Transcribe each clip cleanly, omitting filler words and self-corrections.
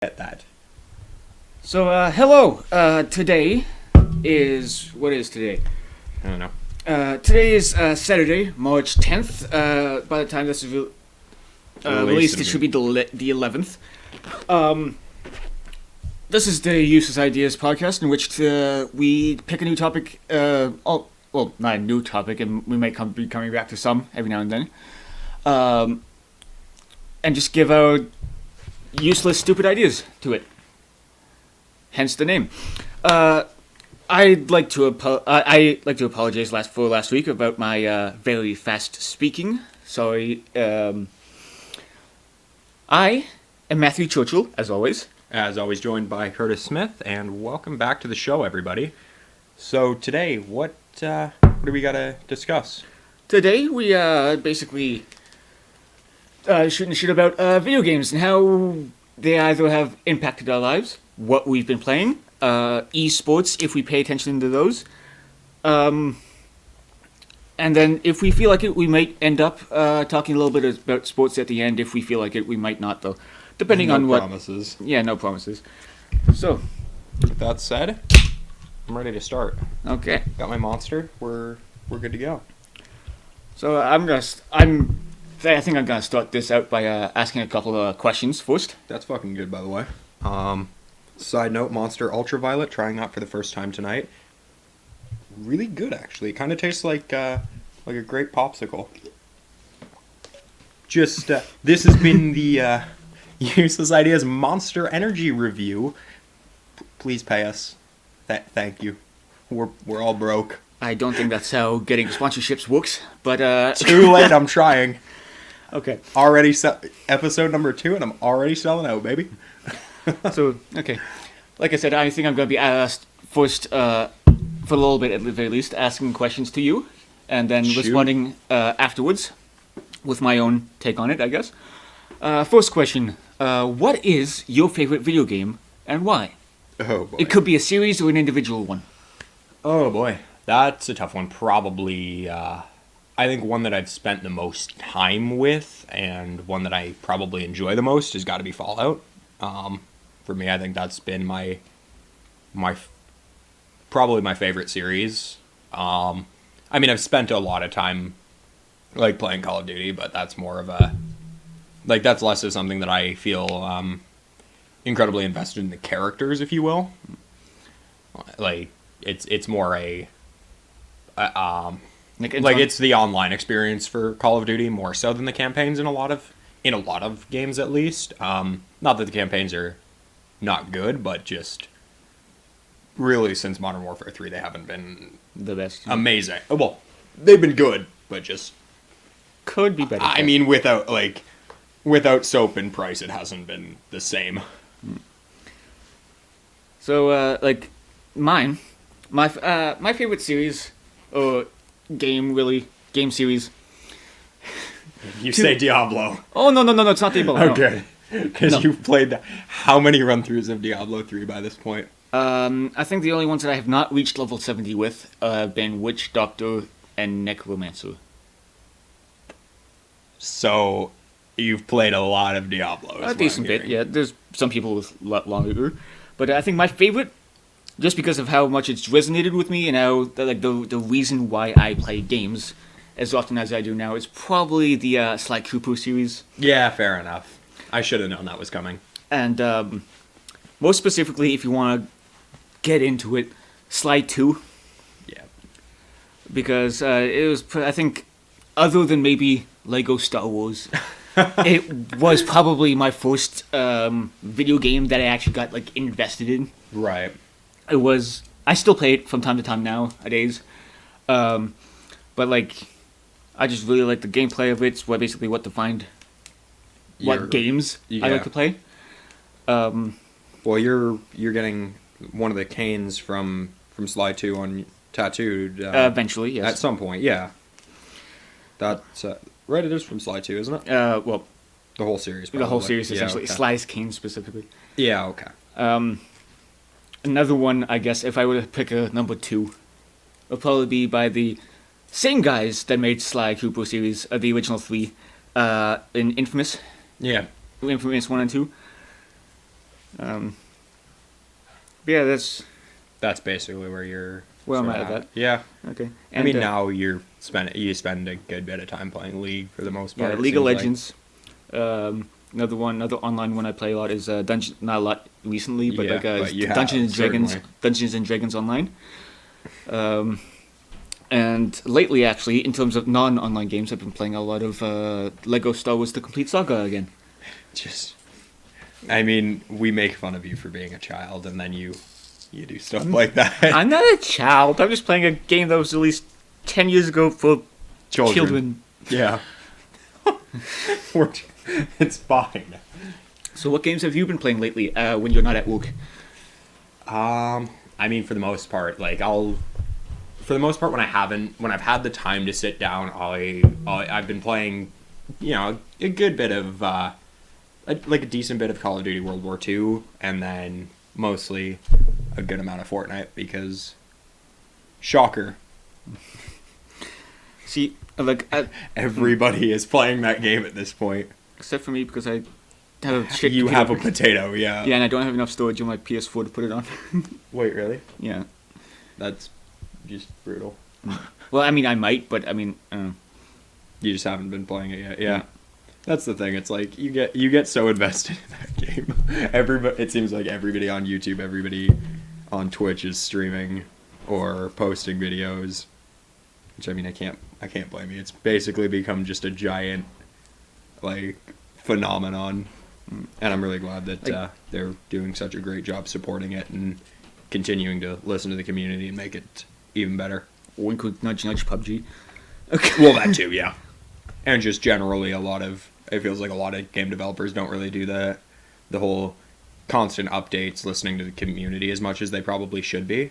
At that. So, hello. Today is... What is today? I don't know. Today is Saturday, March 10th. By the time this is released, it should be the 11th. This is the Useless Ideas podcast in which we pick a new topic. Well, not a new topic, and we may be coming back to some every now and then. And just give out useless, stupid ideas to it. Hence the name. I'd like to apologize for last week about my very fast speaking. Sorry. I am Matthew Churchill, as always. As always, joined by Curtis Smith, and welcome back to the show, everybody. So today, what do we gotta discuss? Today we basically shooting shit about video games and how they either have impacted our lives, what we've been playing, esports if we pay attention to those, and then if we feel like it, we might end up talking a little bit about sports at the end. If we feel like it, we might not, though, depending on what. No promises. Yeah, no promises. So, with that said, I'm ready to start. Okay. Got my monster. We're good to go. So I think I'm gonna start this out by asking a couple of questions first. That's fucking good, by the way. Side note: Monster Ultraviolet, trying out for the first time tonight. Really good, actually. It kind of tastes like a grape popsicle. Just this has been the Useless Ideas Monster Energy review. Please pay us. Thank you. We're all broke. I don't think that's how getting sponsorships works, but Too late. I'm trying. Okay. Already episode number 2, and I'm already selling out, baby. So, okay. Like I said, I think I'm going to be asked first, for a little bit at the very least, asking questions to you, and then responding afterwards with my own take on it, I guess. First question, what is your favorite video game, and why? Oh, boy. It could be a series or an individual one. Oh, boy. That's a tough one. Probably, I think one that I've spent the most time with, and one that I probably enjoy the most, has got to be Fallout. For me, I think that's been my probably my favorite series. I mean, I've spent a lot of time like playing Call of Duty, but that's more of that's less of something that I feel incredibly invested in the characters, if you will. Like it's more it's the online experience for Call of Duty more so than the campaigns in a lot of games, at least. Not that the campaigns are not good, but just really since Modern Warfare 3 they haven't been the best. Amazing. Well, they've been good, but just could be better. I mean, without soap and price, it hasn't been the same. So, my favorite series or game series. You say Diablo. Oh, no, it's not Diablo. Okay. Because you've played how many run-throughs of Diablo 3 by this point? I think the only ones that I have not reached level 70 with have been Witch Doctor and Necromancer. So, you've played a lot of Diablo. A decent bit, yeah. There's some people with a lot longer. But I think my favorite, just because of how much it's resonated with me and how the reason why I play games as often as I do now, is probably the Sly Cooper series. Yeah, fair enough. I should have known that was coming. And most specifically, if you want to get into it, Sly 2. Yeah. Because it was, I think, other than maybe Lego Star Wars, it was probably my first video game that I actually got invested in. Right. I still play it from time to time nowadays. But I just really like the gameplay of it. It's basically what defined what games I like to play. Well, you're getting one of the canes from Sly 2 on tattooed. Eventually, yes. At some point, yeah. That's right. It is from Sly 2, isn't it? Well, the whole series. Probably. The whole series, essentially. Yeah, okay. Sly's cane specifically. Yeah. Okay. Another one, I guess, if I were to pick a number 2, would probably be by the same guys that made Sly Cooper series, the original 3, in Infamous. Yeah. Infamous 1 and 2. But yeah, that's That's basically where you're. where I'm sort at of with that. Yeah. Okay. I mean, now you spend a good bit of time playing League for the most part. yeah, it League of seems like. Legends. Another online one I play a lot is Dungeon. Not a lot recently, but Yeah, like but you have, Dungeons and Dragons. certainly. Dungeons and Dragons Online. And lately, actually, in terms of non-online games, I've been playing a lot of Lego Star Wars: The Complete Saga again. Just, I mean, we make fun of you for being a child, and then you do stuff like that. I'm not a child. I'm just playing a game that was released 10 years ago for children. Yeah. It's fine. So, what games have you been playing lately when you're not at work? I mean, for the most part, like when I've had the time to sit down, I've been playing, a good bit of, a decent bit of Call of Duty World War II, and then mostly a good amount of Fortnite because, shocker, See, everybody is playing that game at this point. except for me because I have a shit You computer. have a potato, yeah. Yeah, and I don't have enough storage on my PS4 to put it on. Wait, really? Yeah. That's just brutal. Well, I mean, I might, but I mean, You just haven't been playing it yet. Yeah. That's the thing. It's like you get so invested in that game. It seems like everybody on YouTube, everybody on Twitch is streaming or posting videos. Which, I mean, I can't blame you. It's basically become just a giant phenomenon. And I'm really glad that they're doing such a great job supporting it and continuing to listen to the community and make it even better. wink, wink, nudge, nudge, PUBG. Well, that too, yeah. And just generally, it feels like a lot of game developers don't really do the whole constant updates, listening to the community as much as they probably should be.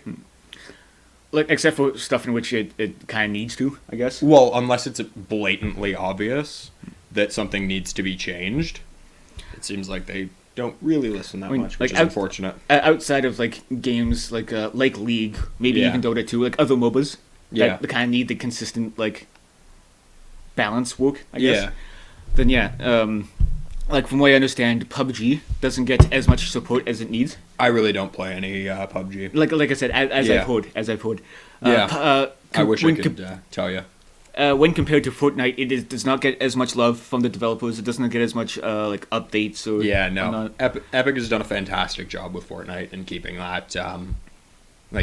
Except for stuff in which it kind of needs to, I guess. Well, unless it's blatantly obvious that something needs to be changed, it seems like they don't really listen that much, which is unfortunate. Outside of games like League, maybe even Dota 2, other MOBAs, that kind of need the consistent balance work, I guess. Yeah. Then from what I understand, PUBG doesn't get as much support as it needs. I really don't play any PUBG. Like I said, as I've heard. I wish I could tell you. When compared to Fortnite, it does not get as much love from the developers. It doesn't get as much updates or Epic has done a fantastic job with Fortnite and keeping that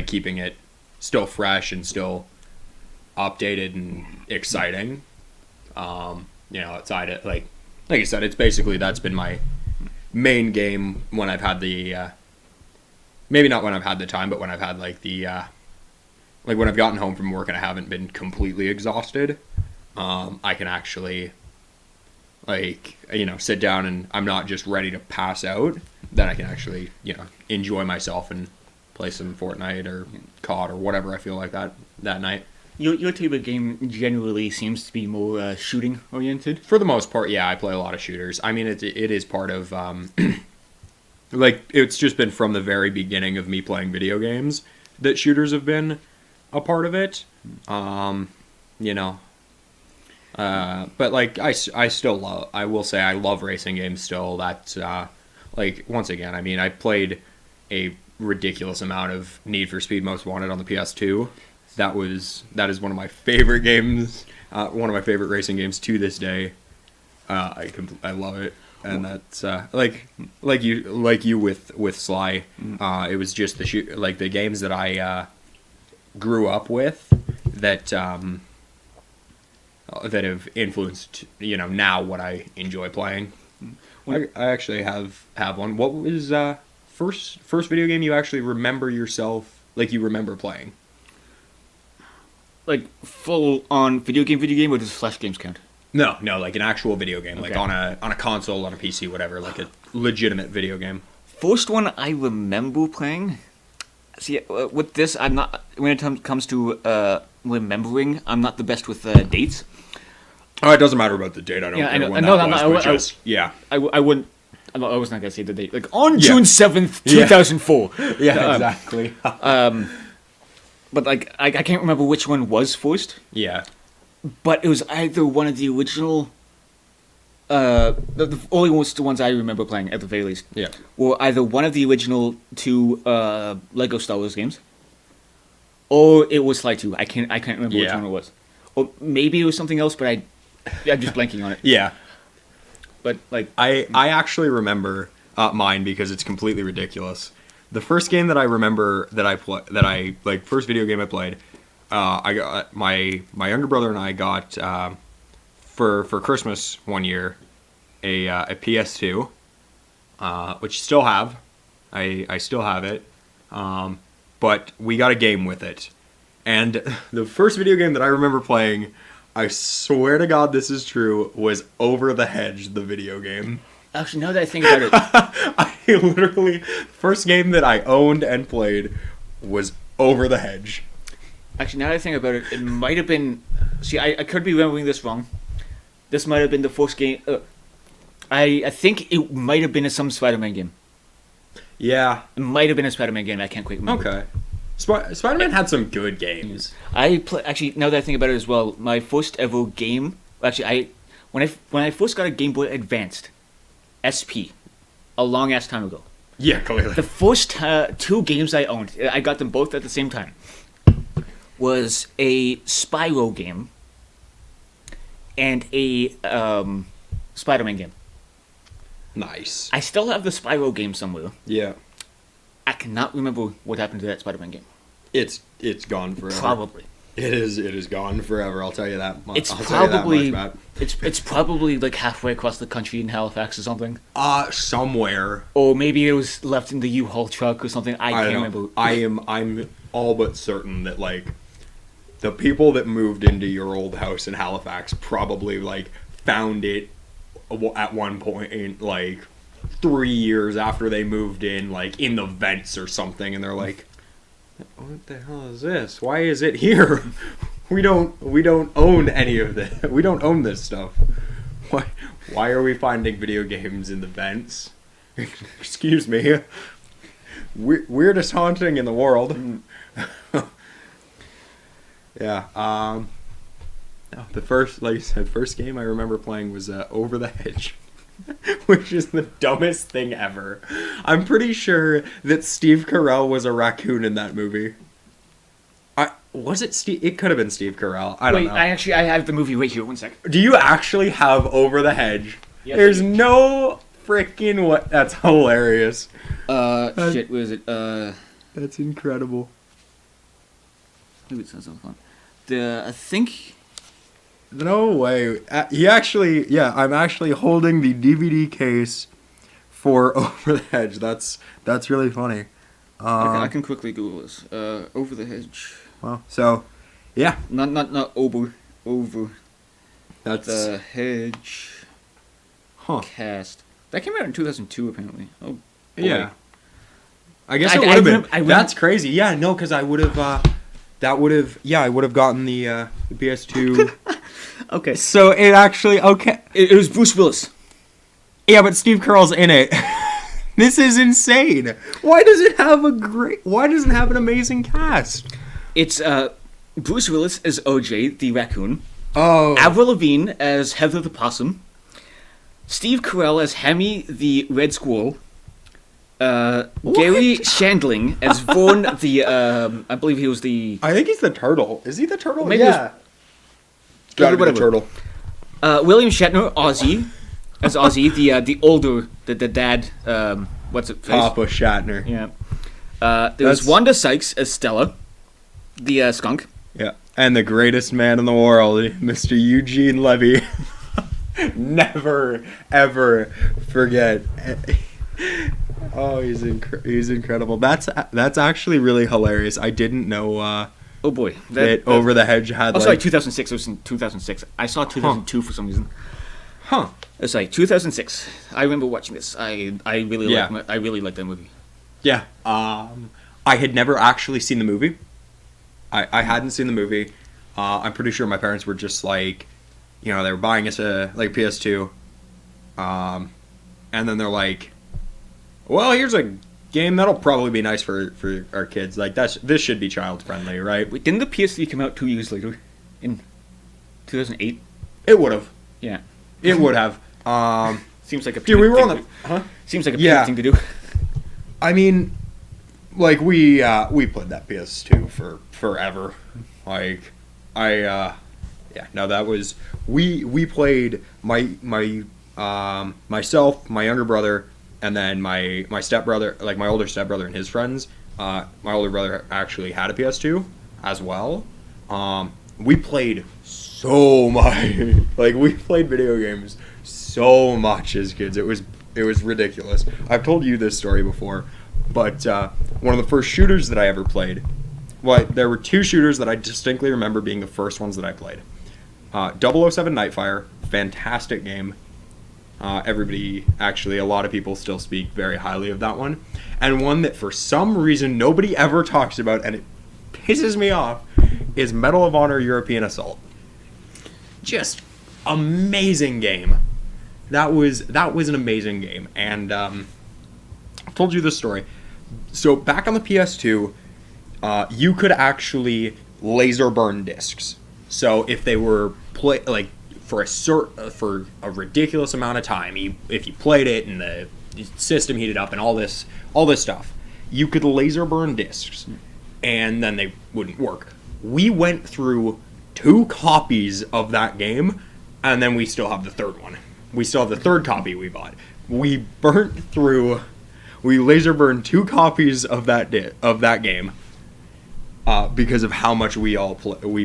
keeping it still fresh and still updated and exciting. Outside it, like I said, it's basically that's been my main game when I've had the maybe not when I've had the time, but when I've had when I've gotten home from work and I haven't been completely exhausted, I can actually sit down and I'm not just ready to pass out. Then I can actually enjoy myself and play some Fortnite or COD or whatever I feel like that night. Your type of game generally seems to be more shooting oriented. For the most part, yeah, I play a lot of shooters. I mean, it is part of it's just been from the very beginning of me playing video games that shooters have been a part of it. But I still love. I will say I love racing games still. That once again, I mean, I played a ridiculous amount of Need for Speed Most Wanted on the PS2. That is one of my favorite games, one of my favorite racing games to this day. I love it, and that's like you with Sly. It was just the games that I grew up with that have influenced now what I enjoy playing. I actually have one. What was first video game you actually remember yourself you remember playing? Full on video game, or does Flash games count? No, like an actual video game, okay. on a console, on a PC, whatever, like a legitimate video game. First one I remember playing. See, with this, I'm not. When it comes to remembering, I'm not the best with dates. Oh, it doesn't matter about the date. I don't care when that was. I wouldn't. I was not gonna say the date. On June 7th, 2004. Yeah, exactly. But I can't remember which one was first. Yeah. But it was either one of the original the only ones I remember playing at the very least Yeah. were either one of the original two Lego Star Wars games, or it was Sly 2. I can't remember which Yeah. one it was, or maybe it was something else, but I'm just blanking on it. Yeah. But like, I actually remember mine because it's completely ridiculous. The first game that I remember first video game I played, I got my younger brother and I got for Christmas one year a PS2, which I still have. I still have it, but we got a game with it, and the first video game that I remember playing, I swear to God this is true, was Over the Hedge, the video game. actually, now that I think about it, I literally, first game that I owned and played was Over the Hedge. actually now that I think about it, it might have been. See, I could be remembering this wrong. This might have been the first game. I think it might have been some Spider-Man game. Yeah. It might have been a Spider-Man game. I can't quite remember. Okay. Spider-Man had some good games. Actually, now that I think about it as well, my first ever game. Actually, when I first got a Game Boy Advanced, SP, a long ass time ago. Yeah, clearly. The first two games I owned, I got them both at the same time, was a Spyro game and a Spider-Man game. Nice. I still have the Spyro game somewhere. Yeah. I cannot remember what happened to that Spider-Man game. It's gone forever. Probably. It is gone forever. I'll tell you that. It's I'll tell you that probably much, Matt. it's probably like halfway across the country in Halifax or something. Somewhere. Or maybe it was left in the U-Haul truck or something. I can't remember. I'm all but certain that like the people that moved into your old house in Halifax probably like found it at one point in like 3 years after they moved in, like in the vents or something, and they're like, "What the hell is this? Why is it here? We don't own any of this. We don't own this stuff. Why are we finding video games in the vents? Excuse me. Weirdest haunting in the world." Yeah. The first, like you said, first game I remember playing was Over the Hedge, which is the dumbest thing ever. I'm pretty sure that Steve Carell was a raccoon in that movie. Was it Steve? It could have been Steve Carell. I don't know. I have the movie right here. One sec. Do you actually have Over the Hedge? Yes, There's I do. no freaking what? That's hilarious. Shit. Where is it? That's incredible. Maybe it sounds so fun. I think. No way. I'm actually holding the DVD case for Over the Hedge. That's really funny. I can quickly Google this. Over the Hedge. Well, so, yeah. Not over. That's The Hedge. huh. Cast. That came out in 2002, apparently. Oh, boy. Yeah. I guess it I would have been. remem- That's crazy. Yeah, no, because I would have. I would have gotten the PS2. Okay. So it actually okay. It was Bruce Willis. Yeah, but Steve Carell's in it. This is insane. Why does it have an amazing cast? It's Bruce Willis as OJ, the raccoon. Oh. Avril Lavigne as Heather the possum. Steve Carell as Hammy the red squirrel. Gary Shandling as Vaughn the I believe he was the I think he's the turtle. Is he the turtle? Maybe yeah. Gotta be the whatever. turtle. William Shatner Ozzy as Ozzy the older the dad what's it face? Papa Shatner. Yeah. There was That's- Wanda Sykes as Stella, the skunk. Yeah. And the greatest man in the world, Mr. Eugene Levy. Never, ever forget. Oh, he's incredible. That's actually really hilarious. I didn't know Oh boy, that Over the Hedge had Oh, like... sorry, 2006. It was in 2006. I saw 2002 for some reason. Huh. Sorry, 2006. I remember watching this. I really Yeah. I really liked that movie. Yeah. I had never actually seen the movie. I hadn't seen the movie. I'm pretty sure my parents were just like, they were buying us a PS2. And then they're like, well, here's a game that'll probably be nice for our kids. Like this should be child friendly, right? Wait, didn't the PS3 come out 2 years later, in 2008? It would have. Yeah. It would have. Seems like a Dude, we were on thing the. Huh? Seems like a Yeah. thing to do. I mean, like we played that PS2 for forever. Like, yeah, no, that was we played myself, my younger brother, and then my stepbrother, like my older stepbrother and his friends. My older brother actually had a PS2 as well. We played so much. Like, we played video games so much as kids. It was ridiculous. I've told you this story before, but one of the first shooters that I ever played. Well, there were two shooters that I distinctly remember being the first ones that I played. 007 Nightfire, fantastic game. Everybody, actually, a lot of people still speak very highly of that one. And one that for some reason nobody ever talks about, and it pisses me off, is Medal of Honor European Assault. Just amazing game. That was an amazing game. And I've told you this story. So back on the PS2, you could actually laser burn discs. So if they were for a ridiculous amount of time, if you played it and the system heated up and all this stuff, you could laser burn discs, and then they wouldn't work. We went through 2 copies of that game, and then we still have the third one. We still have the third copy we bought. We laser burned 2 copies of that game because of how much we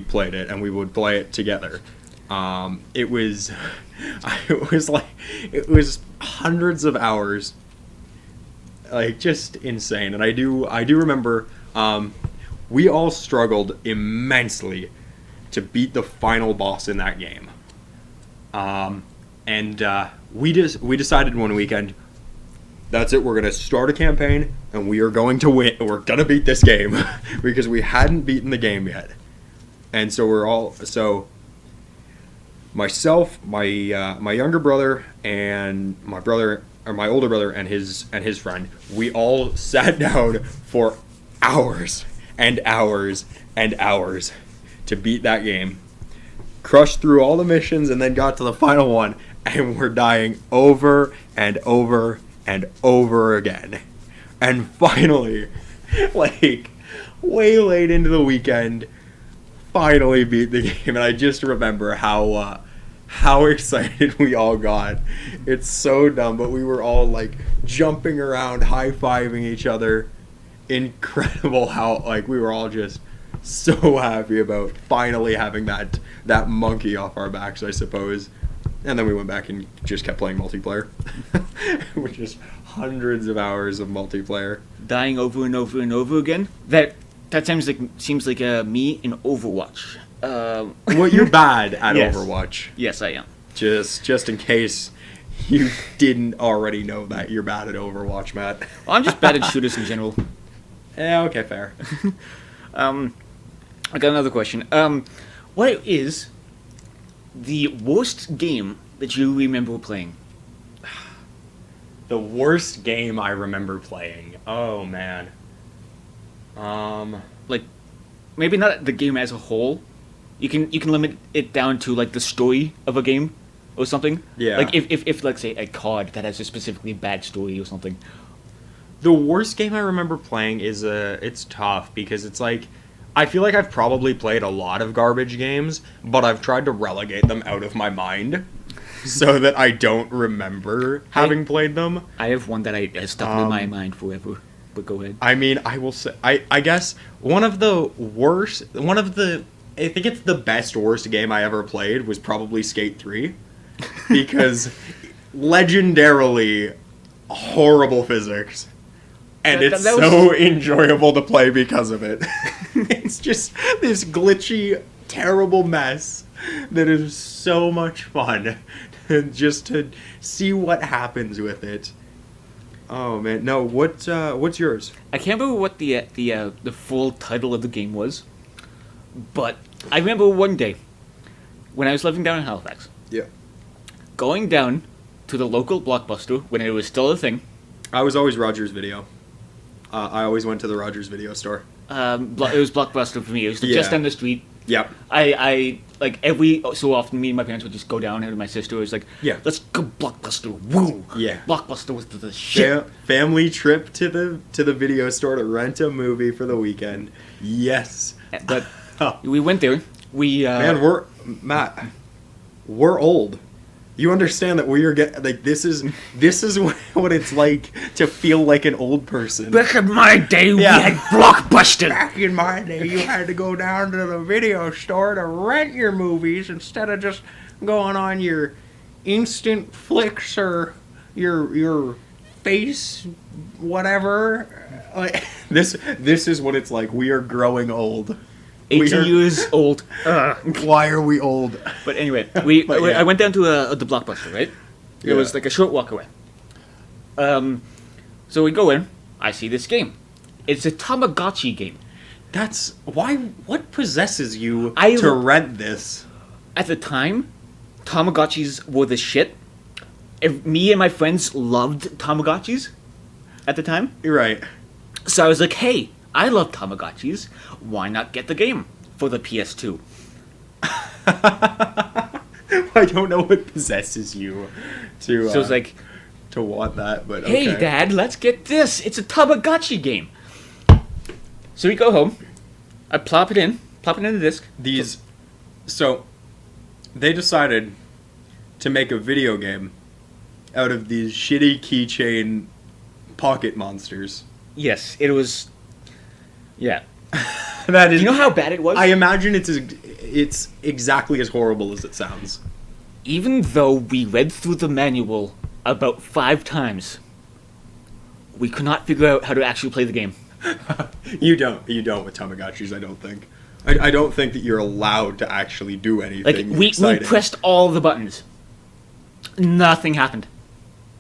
played it, and we would play it together. It was hundreds of hours, like, just insane. And I do remember we all struggled immensely to beat the final boss in that game. We decided one weekend, that's it, we're going to start a campaign and we are going to win. We're going to beat this game because we hadn't beaten the game yet. And so myself, my younger brother, and my older brother and his friend, we all sat down for hours and hours and hours to beat that game. Crushed through all the missions and then got to the final one, and we're dying over and over and over again. And finally, like, way late into the weekend, finally beat the game. And I just remember how excited we all got. It's so dumb, but we were all, like, jumping around, high-fiving each other. Incredible how, like, we were all just so happy about finally having that monkey off our backs, I suppose. And then we went back and just kept playing multiplayer. Which is hundreds of hours of multiplayer. Dying over and over and over again. That seems like me in Overwatch. Well, you're bad at Yes. Overwatch. Yes, I am. Just in case you didn't already know that, you're bad at Overwatch, Matt. Well, I'm just bad at shooters in general. Yeah, okay, fair. I got another question. What is the worst game that you remember playing? The worst game I remember playing. Oh, man. Like, maybe not the game as a whole. You can limit it down to, like, the story of a game or something. Yeah. Like if like, say, a COD that has a specifically bad story or something. The worst game I remember playing is it's tough because it's like, I feel like I've probably played a lot of garbage games, but I've tried to relegate them out of my mind so that I don't remember having played them. I have one that has stuck in my mind forever. But go ahead. I mean, I will say, I guess I think it's the best worst game I ever played was probably Skate 3 because legendarily horrible physics. And it's so enjoyable to play because of it. It's just this glitchy, terrible mess that is so much fun. Just to see what happens with it. Oh man, no. What's yours? I can't remember what the full title of the game was, but I remember one day when I was living down in Halifax. Yeah. Going down to the local Blockbuster when it was still a thing. I was always Rogers Video. I always went to the Rogers Video store. It was Blockbuster for me. It was just down the street. Yep. I like every so often, me and my parents would just go down, and my sister was like, Yeah. let's go Blockbuster. Woo! Yeah. Blockbuster was the shit. Family trip to the video store to rent a movie for the weekend. Yes. But we went there. We Man, we're old. You understand that we are this is what it's like to feel like an old person. back in my day, we Yeah. had Blockbuster. Back in my day, you had to go down to the video store to rent your movies instead of just going on your instant flicks or your face whatever. Like this is what it's like. We are growing old. 18 years old. Why are we old? But anyway, yeah. I went down to the Blockbuster, right? It Yeah. was like a short walk away. So we go in. I see this game. It's a Tamagotchi game. That's why. What possesses you I- to rent this? At the time, Tamagotchis were the shit. Me and my friends loved Tamagotchis at the time. You're right. So I was like, hey, I love Tamagotchis. Why not get the game for the PS2? I don't know what possesses you to. So it's like, to want that, but hey, okay. Dad, let's get this. It's a Tamagotchi game. So we go home. I plop it in the disc. So they decided to make a video game out of these shitty keychain pocket monsters. Yes, it was. Yeah. That Do is. you know how bad it was? I imagine it's exactly as horrible as it sounds. Even though we read through the manual about 5 times, we could not figure out how to actually play the game. You don't with Tamagotchis. I don't think. I don't think that you're allowed to actually do anything. Like we exciting. pressed all the buttons. Nothing happened.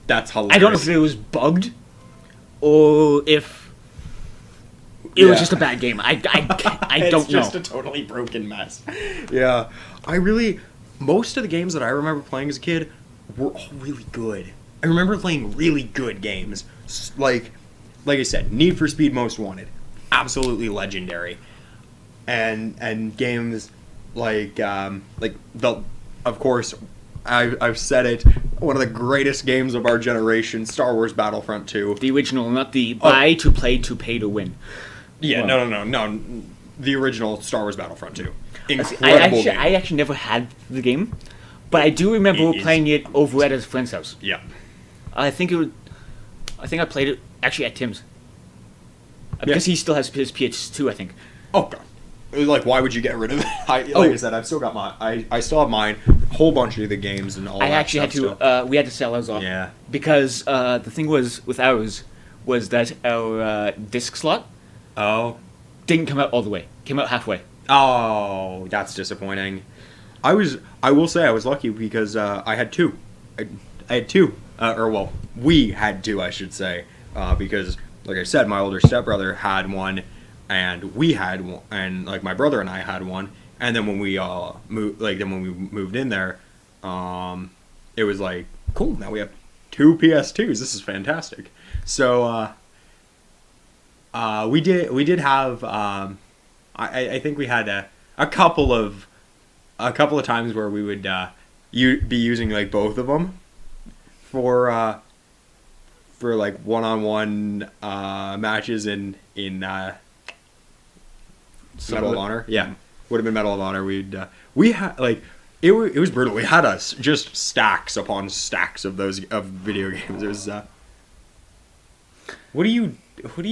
That's hilarious. I don't know if it was bugged or if it was Yeah. just a bad game. I It's don't know. just a totally broken mess. Yeah. Most of the games that I remember playing as a kid were all really good. I remember playing really good games. Like I said, Need for Speed Most Wanted. Absolutely legendary. And games like of course, I've said it, one of the greatest games of our generation, Star Wars Battlefront 2. The original, not the buy to play to pay to win. Yeah, Well. no. The original Star Wars Battlefront 2. I Incredible game. actually never had the game, but I do remember It is playing it over at his friend's house. Yeah. I think I played it actually at Tim's. Because he still has his PS2, I think. Oh god. Like, why would you get rid of it? I said, I've still got mine. I still have mine. A whole bunch of the games and all I that actually had stuff to. still. We had to sell ours off. Yeah. Because the thing was with ours was that our disc slot Oh. didn't come out all the way. Came out halfway. Oh, that's disappointing. I will say I was lucky because I had two. I had two. We had two, I should say. Because, like I said, my older stepbrother had one, and we had one, and like my brother and I had one. And then when we moved in there, it was like, cool. Now we have two PS2s. This is fantastic. So we did have. I think we had a couple of times where we would be using like both of them for like one-on-one matches in Medal of Honor. Yeah, would have been Medal of Honor. We had like it was brutal. We had us just stacks upon stacks of those video games. It was what are you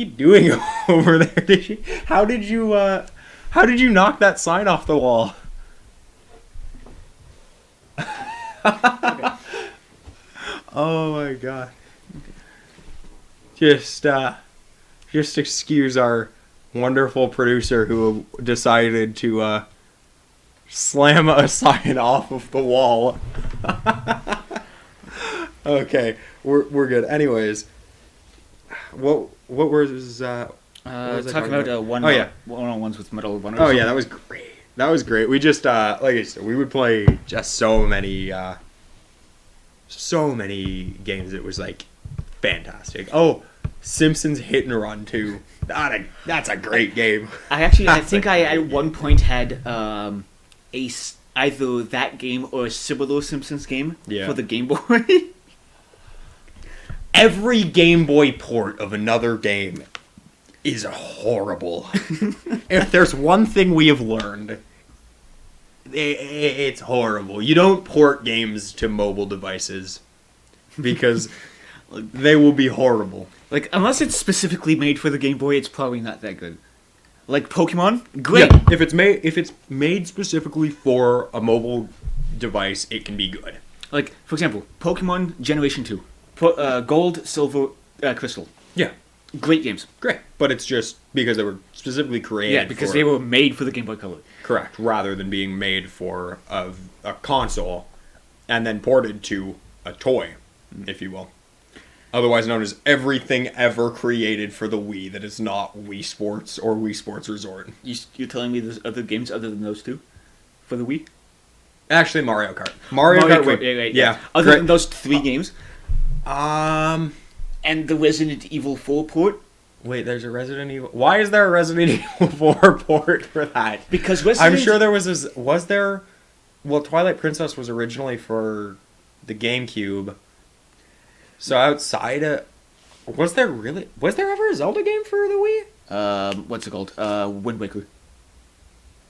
doing over there? How did you knock that sign off the wall? Oh my god. Just excuse our wonderful producer who decided to slam a sign off of the wall. Okay, we're good. Anyways, what was Talking about one-on-ones with Medal of Honor. Oh yeah, that was great. That was great. We just like I said, we would play just so many games. It was like fantastic. Oh, Simpsons Hit and Run 2. That's a great game. I think I at one point had either that game or a similar Simpsons game for the Game Boy. Every Game Boy port of another game is horrible. If there's one thing we have learned, it's horrible. You don't port games to mobile devices because they will be horrible. Like, unless it's specifically made for the Game Boy, it's probably not that good. Like Pokemon, great. Yeah, if it's made specifically for a mobile device, it can be good. Like, for example, Pokemon Generation 2. Gold, Silver, Crystal. Yeah. Great games. Great. But it's just because they were specifically created Yeah, because they were made for the Game Boy Color. Correct. Rather than being made for a console and then ported to a toy, if you will. Otherwise known as everything ever created for the Wii that is not Wii Sports or Wii Sports Resort. You're telling me there's other games other than those two for the Wii? Actually, Mario Kart. Mario Kart. Right. Yeah. Other than those three games? And the Resident Evil 4 port? Wait, there's a Resident Evil... Why is there a Resident Evil 4 port for that? Because I'm sure there was this... Was there... Well, Twilight Princess was originally for the GameCube. So outside of... Was there ever a Zelda game for the Wii? What's it called? Wind Waker.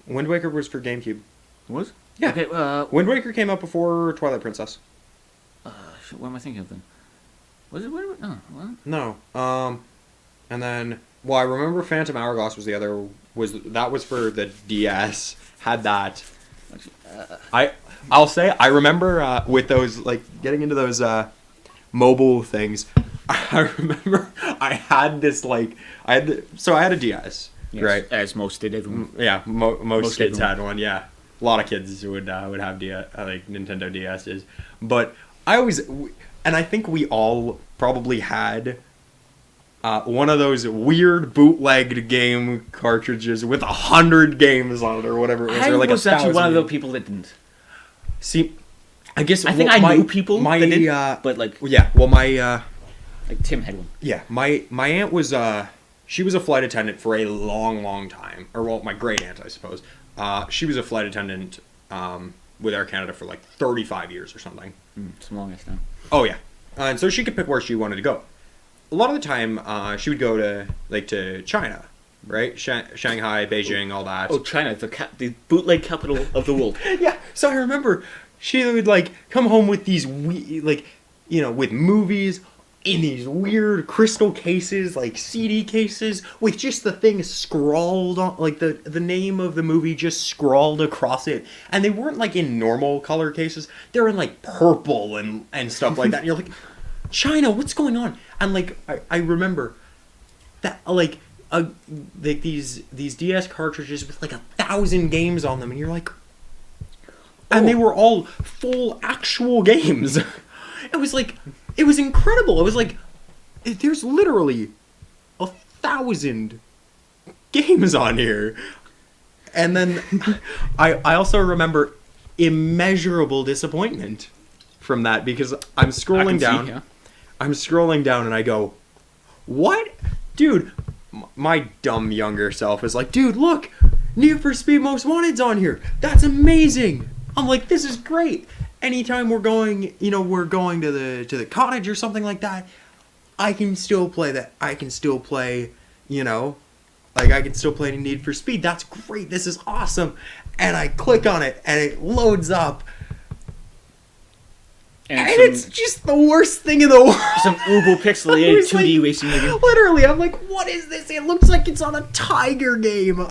Wind Waker was for GameCube. It was? Yeah. Okay, Wind Waker came out before Twilight Princess. What am I thinking of then? Was it Wind Waker? Oh, what? No. And then... Well, I remember Phantom Hourglass was the other... That was for the DS. Had that. I'll say, I remember with those, like, getting into those... mobile things. I remember I had this I had a DS, yes, right? As most did, everyone. Yeah, most kids had one. Yeah, a lot of kids would have Nintendo DSs. But I always, and I think we all probably had one of those weird bootlegged game cartridges with 100 games on it or whatever it was. I or like was actually one of the people that didn't. See. I guess I think I knew people that did, but like yeah. Well, my like Tim had one. Yeah, my aunt was she was a flight attendant for a long time, or well, my great aunt I suppose. She was a flight attendant with Air Canada for like 35 years or something. It's the longest time. Oh yeah, and so she could pick where she wanted to go. A lot of the time, she would go to China, right? Shanghai, Beijing, all that. Oh, China, the bootleg capital of the world. Yeah. So I remember. She would come home with these with movies in these weird crystal cases, like CD cases, with just the thing scrawled on, like the name of the movie just scrawled across it, and they weren't in normal color cases. They were in purple and stuff like that. And you're like, China, what's going on? And I remember that these DS cartridges with 1,000 games on them, and you're like. And they were all full actual games. It was incredible. It was there's literally 1,000 games on here. And then I also remember immeasurable disappointment from that because I'm scrolling down. See, yeah. I'm scrolling down and I go, what? Dude, my dumb younger self is like, dude, look, Need for Speed Most Wanted's on here. That's amazing. I'm like, this is great. Anytime we're going to the cottage or something like that, I can still play that. I can still play, I can still play Need for Speed. That's great. This is awesome. And I click on it and it loads up. And it's just the worst thing in the world. Some uber pixelated 2D racing game. Literally, I'm like, what is this? It looks like it's on a Tiger game.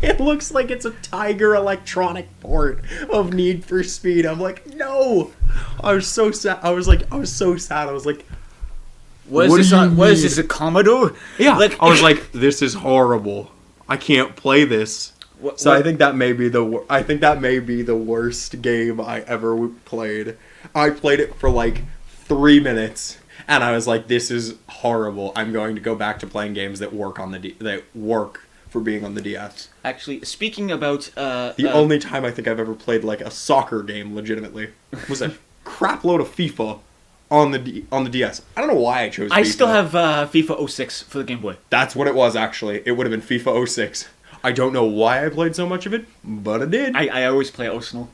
It looks like it's a Tiger electronic port of Need for Speed. I'm like, no. I was so sad. I was so sad. I was like, what is this, a Commodore? Yeah. I was like, this is horrible. I can't play this. I think that may be the worst game I ever played. I played it for 3 minutes, and I was like, "This is horrible. I'm going to go back to playing games that work for being on the DS." Actually, speaking about the only time I think I've ever played a soccer game legitimately was a crap load of FIFA on the DS. I don't know why I chose FIFA. I still have FIFA 06 for the Game Boy. That's what it was, actually. It would have been FIFA 06. I don't know why I played so much of it, but I did. I always play Arsenal.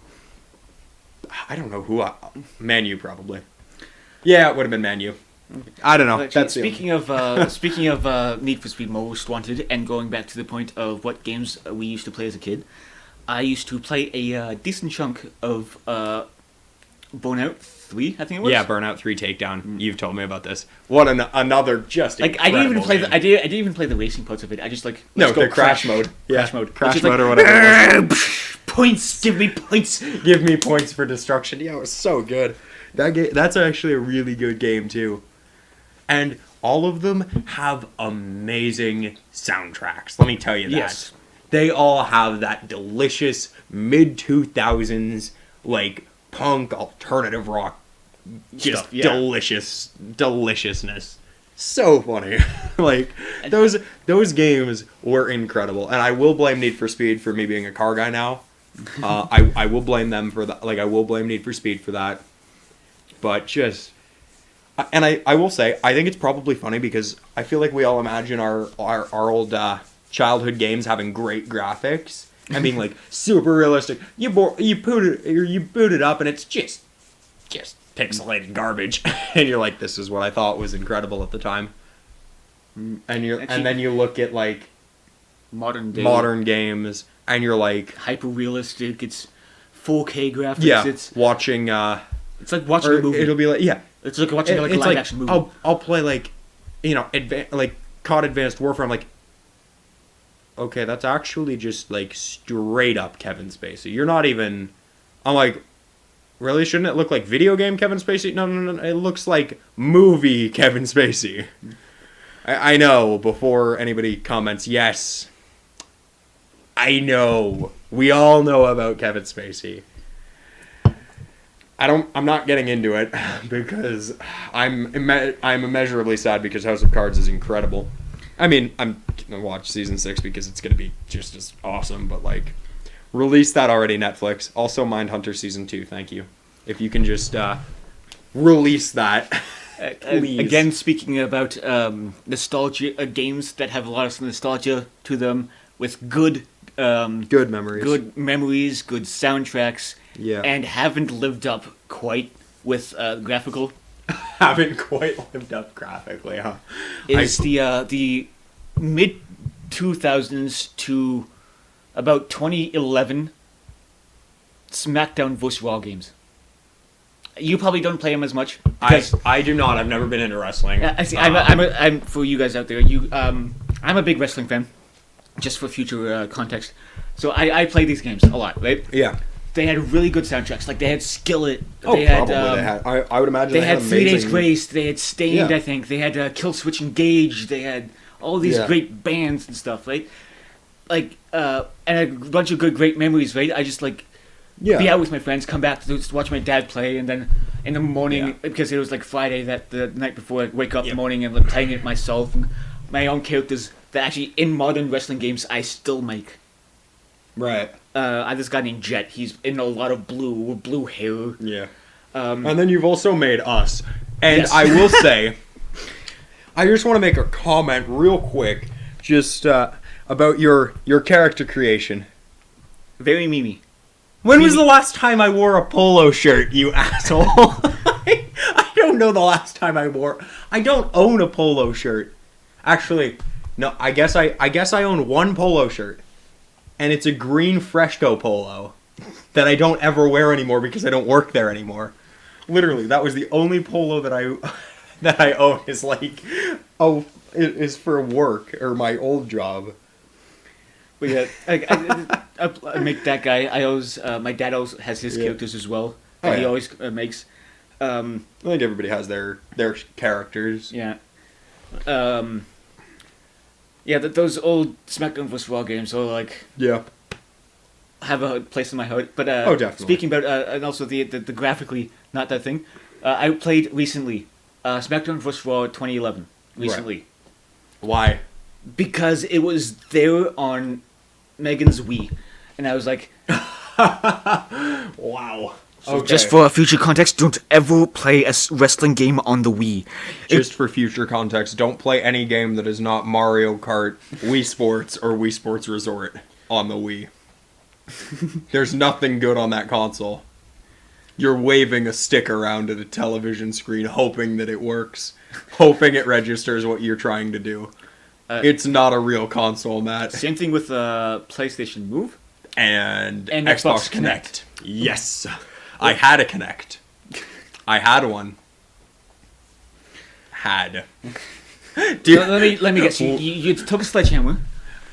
I don't know who Man U, probably. Yeah, it would have been Man U. I don't know. Actually, speaking of Need for Speed Most Wanted, and going back to the point of what games we used to play as a kid, I used to play a decent chunk of Burnout 3, I think it was. Yeah, Burnout 3 Takedown. You've told me about this. What another just like I didn't even play I didn't even play the racing parts of it. I just like the crash mode. Crash mode. Crash mode or whatever. Points, give me points. Give me points for destruction. Yeah, it was so good. That's actually a really good game too. And all of them have amazing soundtracks. Let me tell you that. Yes. They all have that delicious mid-2000s like punk alternative rock just Stuff, yeah. deliciousness. So funny. Like those games were incredible. And I will blame Need for Speed for me being a car guy now. I will blame them for that. Like I will blame Need for Speed for that. But just and I will say, I think it's probably funny because I feel like we all imagine our old childhood games having great graphics and being like super realistic. You boot it up and it's just pixelated garbage, and you're like, this is what I thought was incredible at the time. And then you look at like modern games and you're like hyper realistic. It's 4K graphics. Yeah, It's watching. It's like watching a movie. It'll be like It's like watching a live action movie. I'll play like, like COD Advanced Warfare. I'm like, okay, that's actually just like straight up Kevin Spacey. You're not even. I'm like, really? Shouldn't it look like video game Kevin Spacey? No. It looks like movie Kevin Spacey. I know. Before anybody comments, yes, I know. We all know about Kevin Spacey. I'm not getting into it because I'm immeasurably sad because House of Cards is incredible. I mean, I'm gonna watch season 6 because it's gonna be just as awesome. But like, release that already, Netflix. Also, Mindhunter season 2. Thank you. If you can just release that, please. Again, speaking about nostalgia, games that have a lot of nostalgia to them with good memories, good soundtracks. Yeah. And haven't lived up quite with graphical. Haven't quite lived up graphically, huh? Is the mid 2000s to about 2011 SmackDown vs. Raw games. You probably don't play them as much. I do not. I've never been into wrestling. I'm for you guys out there. I'm a big wrestling fan. Just for future context, so I play these games a lot, right? Yeah. They had really good soundtracks. Like they had Skillet. Oh, they probably had, they had. I would imagine they had 3 Days amazing... Grace. They had Stained. Yeah. I think they had Kill Switch Engage. They had all these great bands and stuff, right? Like and a bunch of great memories, right? I just like be out with my friends, come back to watch my dad play, and then in the morning because it was like Friday that the night before, I wake up in the morning and like playing it myself and my own characters that actually in modern wrestling games I still make. Right. I have this guy named Jet. He's in a lot of blue hair. Yeah. And then you've also made us. And yes. I will say, I just want to make a comment real quick, just about your character creation. Very Mimi. When was the last time I wore a polo shirt, you asshole? I don't know the last time I wore. I don't own a polo shirt. Actually, no. I guess I own one polo shirt. And it's a green Fresco polo that I don't ever wear anymore because I don't work there anymore. Literally, that was the only polo that I own is like, is for work or my old job. But yeah, I make that guy. I always my dad always has his characters as well. He always makes. I think everybody has their characters. Yeah. Yeah, those old SmackDown vs. Raw games are like have a place in my heart. But definitely. Speaking about and also the graphically not that thing. I played recently SmackDown vs. Raw 2011 recently. Right. Why? Because it was there on Meghan's Wii, and I was like, wow. So just for future context, don't ever play a wrestling game on the Wii. Just for future context, don't play any game that is not Mario Kart, Wii Sports, or Wii Sports Resort on the Wii. There's nothing good on that console. You're waving a stick around at a television screen, hoping that it works, hoping it registers what you're trying to do. It's not a real console, Matt. Same thing with PlayStation Move And Xbox Connect. Yes. I had a Kinect. I had one. Dude. Let me guess. You took a sledgehammer.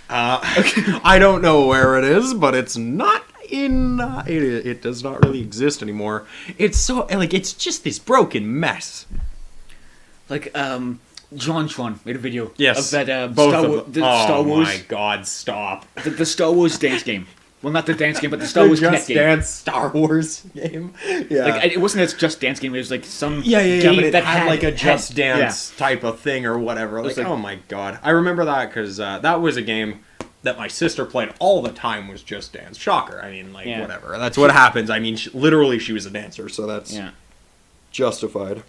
I don't know where it is, but it's not in. It does not really exist anymore. It's so it's just this broken mess. John made a video. Yes, of that both Star of Wars. them. Star Wars. My God! Stop. The Star Wars dance game. Well, not the dance game, but the Star Wars Kinect game. Dance Star Wars game. Yeah. It wasn't a Just Dance game. It was some game but it that had like a Just Dance type of thing or whatever. Oh my God. I remember that because that was a game that my sister played all the time was Just Dance. Shocker. I mean, whatever. That's what happens. I mean, literally she was a dancer, so that's justified.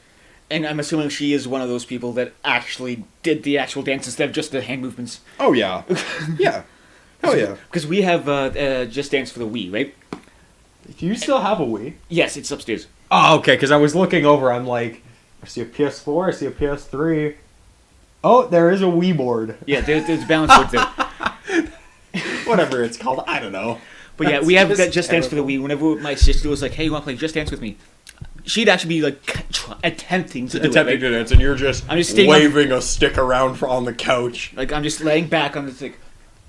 And I'm assuming she is one of those people that actually did the actual dance instead of just the hand movements. Oh, yeah. Yeah. Oh, yeah. Because we have Just Dance for the Wii, right? Do you still have a Wii? Yes, it's upstairs. Oh, okay, because I was looking over, I'm like, I see a PS4, I see a PS3. Oh, there is a Wii board. Yeah, there's balance boards there. Whatever it's called, I don't know. But yeah, we have that Just Dance for the Wii. Whenever my sister was like, hey, you want to play Just Dance with me? She'd actually be attempting to do it. Attempting to dance, and you're just waving a stick around on the couch. I'm just laying back on the stick.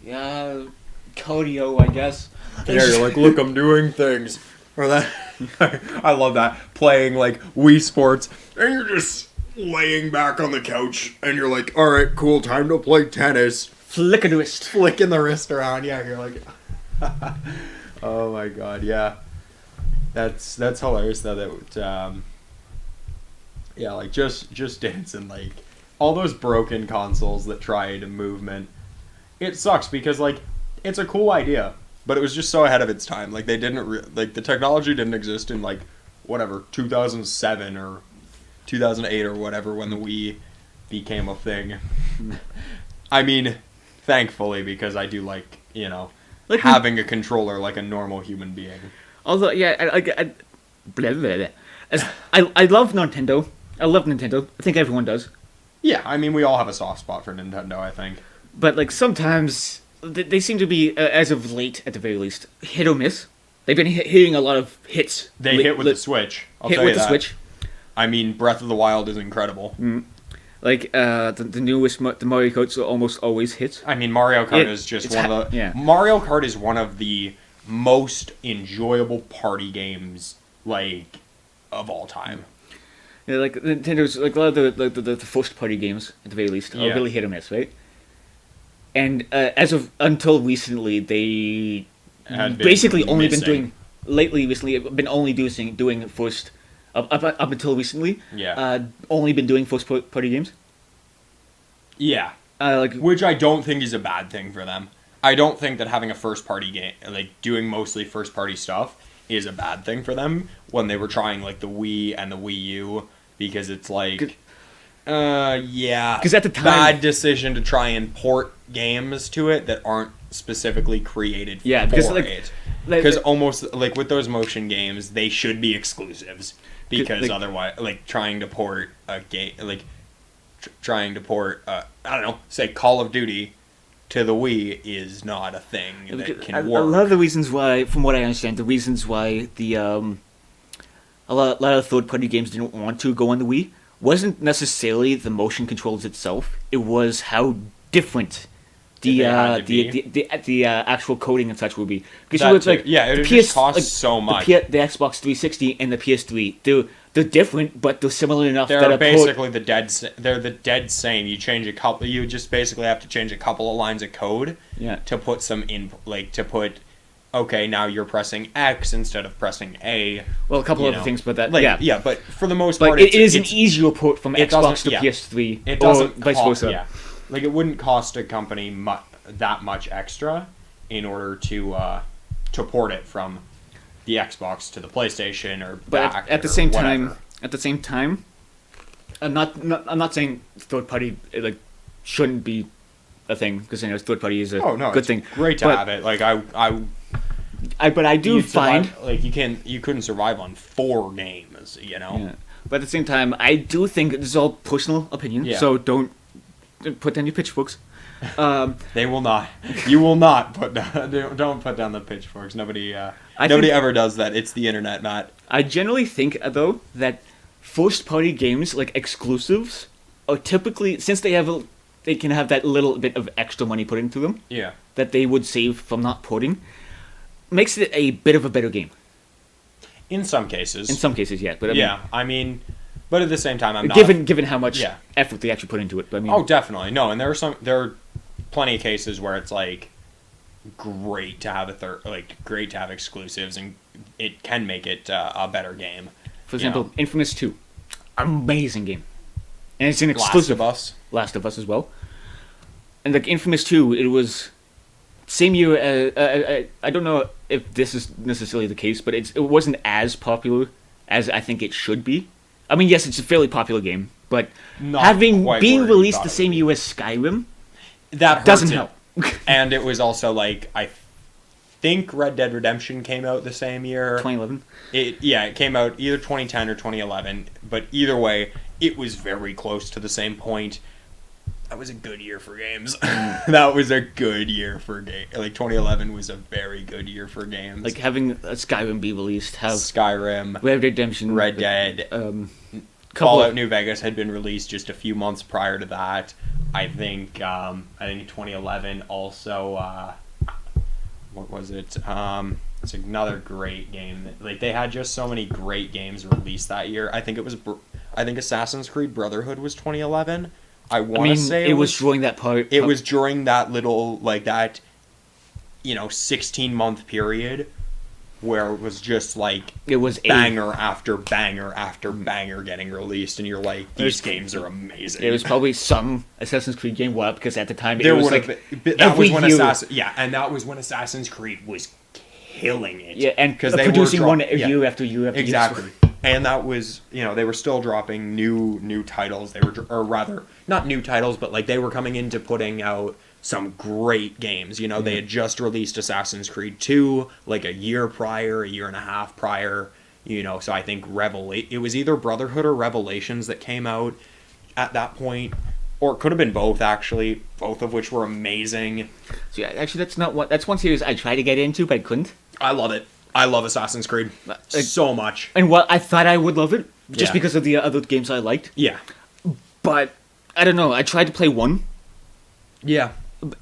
Yeah, cardio, I guess. Yeah, you're like, look, I'm doing things. Or that, I love that. Playing, Wii Sports, and you're just laying back on the couch, and you're like, alright, cool, time to play tennis. Flicking the wrist. Flicking the wrist around, yeah, you're like... Oh my God, yeah. That's hilarious, though, that, just dancing, all those broken consoles that tried movement. It sucks because it's a cool idea, but it was just so ahead of its time. They didn't the technology didn't exist in 2007 or 2008 or whatever when the Wii became a thing. I mean, thankfully, because I do having a controller like a normal human being. Although I love Nintendo. I love Nintendo. I think everyone does. Yeah, I mean we all have a soft spot for Nintendo, I think. But sometimes they seem to be, as of late, at the very least, hit or miss. They've been hitting a lot of hits. They hit with the Switch. I'll tell you that. Switch. I mean, Breath of the Wild is incredible. Mm. The newest the Mario Karts are almost always hits. I mean, Mario Kart is just one of the... Yeah. Mario Kart is one of the most enjoyable party games, of all time. Yeah, Nintendo's, a lot of the first party games, at the very least, are really hit or miss, right? And until recently, they basically only been doing recently been only doing first up until recently. Yeah. Only been doing first party games. Yeah. Which I don't think is a bad thing for them. I don't think that having a first party game, doing mostly first party stuff, is a bad thing for them when they were trying the Wii and the Wii U, because it's because at the time, bad decision to try and port games to it that aren't specifically created for it. Because almost with those motion games, they should be exclusives, because otherwise, trying to port a game, trying to port, I don't know, say Call of Duty to the Wii is not a thing that can work. A lot of the reasons why, from what I understand, the reasons why a lot of third-party games didn't want to go on the Wii wasn't necessarily the motion controls itself. It was how different the actual coding and such would be. Because it just costs so much. The Xbox 360 and the PS3, they're different, but they're similar enough. They're basically the dead same. You change a couple. You just basically have to change a couple of lines of code. Yeah. To put some in, to put. Okay, now you're pressing X instead of pressing A. Well, a couple other things, but that yeah, but for the most part, it is an easier port from Xbox to PS3. It doesn't vice versa. Yeah, it wouldn't cost a company that much extra in order to port it from the Xbox to the PlayStation or But back at the or same whatever. time, I'm not saying third party like shouldn't be a thing because third party is a good it's thing. great to But have it. Like but I do you'd find survive- like you couldn't survive on 4 games. You know. Yeah. But at the same time, I do think this is all personal opinion, Yeah. so don't put down your pitchforks. They will not. You will not put down. Don't put down the pitchforks. Nobody. Nobody think- ever does that. It's the internet, Matt. I generally think, though, that first-party games, like exclusives, are typically, since they can have that little bit of extra money put into them Yeah. that they would save from not porting, makes it a bit of a better game. In some cases. In some cases, yeah. But I mean, Yeah. I mean, but at the same time, I'm not. given how much Yeah. effort they actually put into it. But I mean, Oh, definitely. No, and there are plenty of cases where it's like great to have great to have exclusives, and it can make it a better game. for example, know. Infamous 2, amazing game, and it's an Last exclusive. of Us. Last of Us as well. And like Infamous 2, it was same year. I don't know if this is necessarily the case, but it wasn't as popular as I think it should be. I mean, yes, it's a fairly popular game, but Not quite being where you released thought the it same would year as Skyrim That hurts doesn't it. help. And it was also like I think Red Dead Redemption came out the same year. 2011. It came out either 2010 or 2011, but either way, it was very close to the same point. That was a good year for games. That was a good year for games. Like 2011 was a very good year for games. Like having a Skyrim be released, have Skyrim, Red Dead Redemption, Red Dead, couple Fallout of- New Vegas had been released just a few months prior to that. I think 2011 also. What was it? It's another great game. Like they had just so many great games released that year. I think Assassin's Creed Brotherhood was 2011. I I want mean, to say it was during that part. it was during that little like that, 16-month period where it was just like It was banger after banger after banger getting released, and you're like, these games are amazing. It was probably some Assassin's Creed game. Well, because at the time There it was would like have been, that every was when year. and that was when Assassin's Creed was killing it. Yeah, and because they producing were one yeah, year after year after exactly. year. And that was they were still dropping new titles. They were, or rather, not new titles, but like they were coming into putting out some great games. They had just released Assassin's Creed 2 like a year and a half prior. So I think it was either Brotherhood or Revelations that came out at that point. Or it could have been both, actually, both of which were amazing. So yeah, actually, that's one series I tried to get into, but I couldn't. I love it. I love Assassin's Creed so much. And while I thought I would love it, just Yeah. because of the other games I liked, Yeah. but I don't know. I tried to play one, Yeah.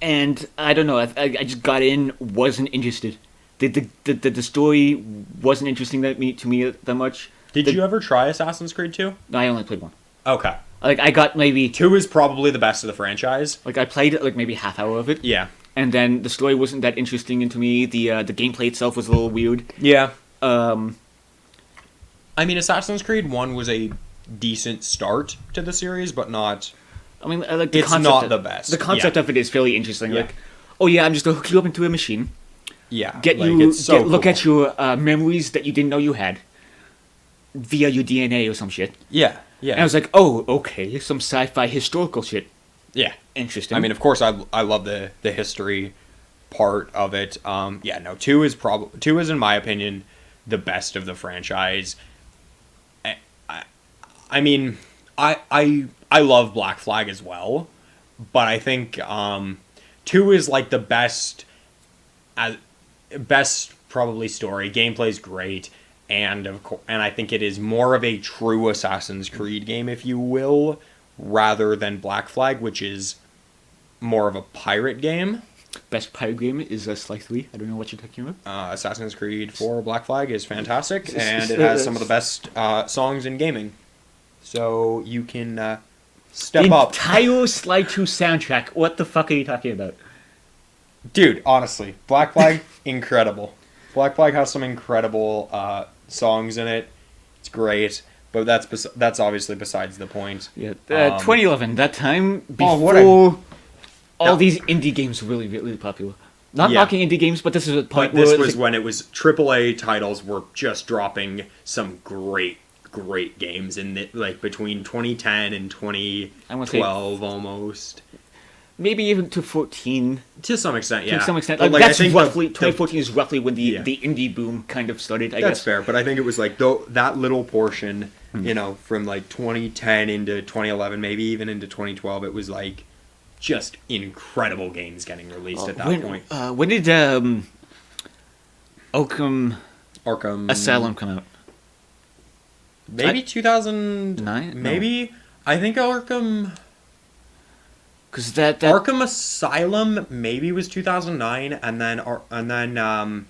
and I don't know. I just got in, wasn't interested. The story wasn't interesting to me that much. Did you ever try Assassin's Creed 2? No, I only played one. Okay. Like I got maybe 2 is probably the best of the franchise. like I played like maybe half hour of it. Yeah. And then the story wasn't that interesting to me. The gameplay itself was a little weird. Yeah. Um, I mean, Assassin's Creed 1 was a decent start to the series, but not... I mean, like the It's concept not of- the best. The concept Yeah. of it is fairly interesting. Yeah. Like, oh yeah, I'm just gonna hook you up into a machine, Yeah. look at your memories that you didn't know you had via your DNA or some shit. Yeah. Yeah. And I was like, oh, okay, some sci-fi historical shit. yeah. Interesting. I mean, of course, I love the history part of it. Yeah, no, 2 is in my opinion the best of the franchise. I mean, I love Black Flag as well, but I think 2 is like the best probably story. Gameplay's great, and I think it is more of a true Assassin's Creed game, if you will, rather than Black Flag, which is more of a pirate game. Best pirate game is Sly 3. I don't know what you're talking about. Assassin's Creed 4 Black Flag is fantastic, and it has some of the best songs in gaming. So you can step the up. entire Sly 2 soundtrack. What the fuck are you talking about? Dude, honestly, Black Flag, incredible. Black Flag has some incredible songs in it. It's great, but that's obviously besides the point. Yeah, 2011. That time Oh, before what all these indie games were really, really popular. Not Yeah. knocking indie games, but this is a point But this where was when it was AAA titles were just dropping some great games in the, like between 2010 and I wanna say 2012 almost. maybe even to 14 To some extent, yeah. to some extent. But, Like, I that's think roughly 2014 is roughly when the Yeah. the indie boom kind of started. I That's guess. fair, but I think it was like that little portion, you know, from like 2010 into 2011, maybe even into 2012. It was like just incredible games getting released at that point. When did Arkham Asylum come out? maybe 2009. No. Maybe I think Because that Arkham Asylum maybe was 2009, and then Arkham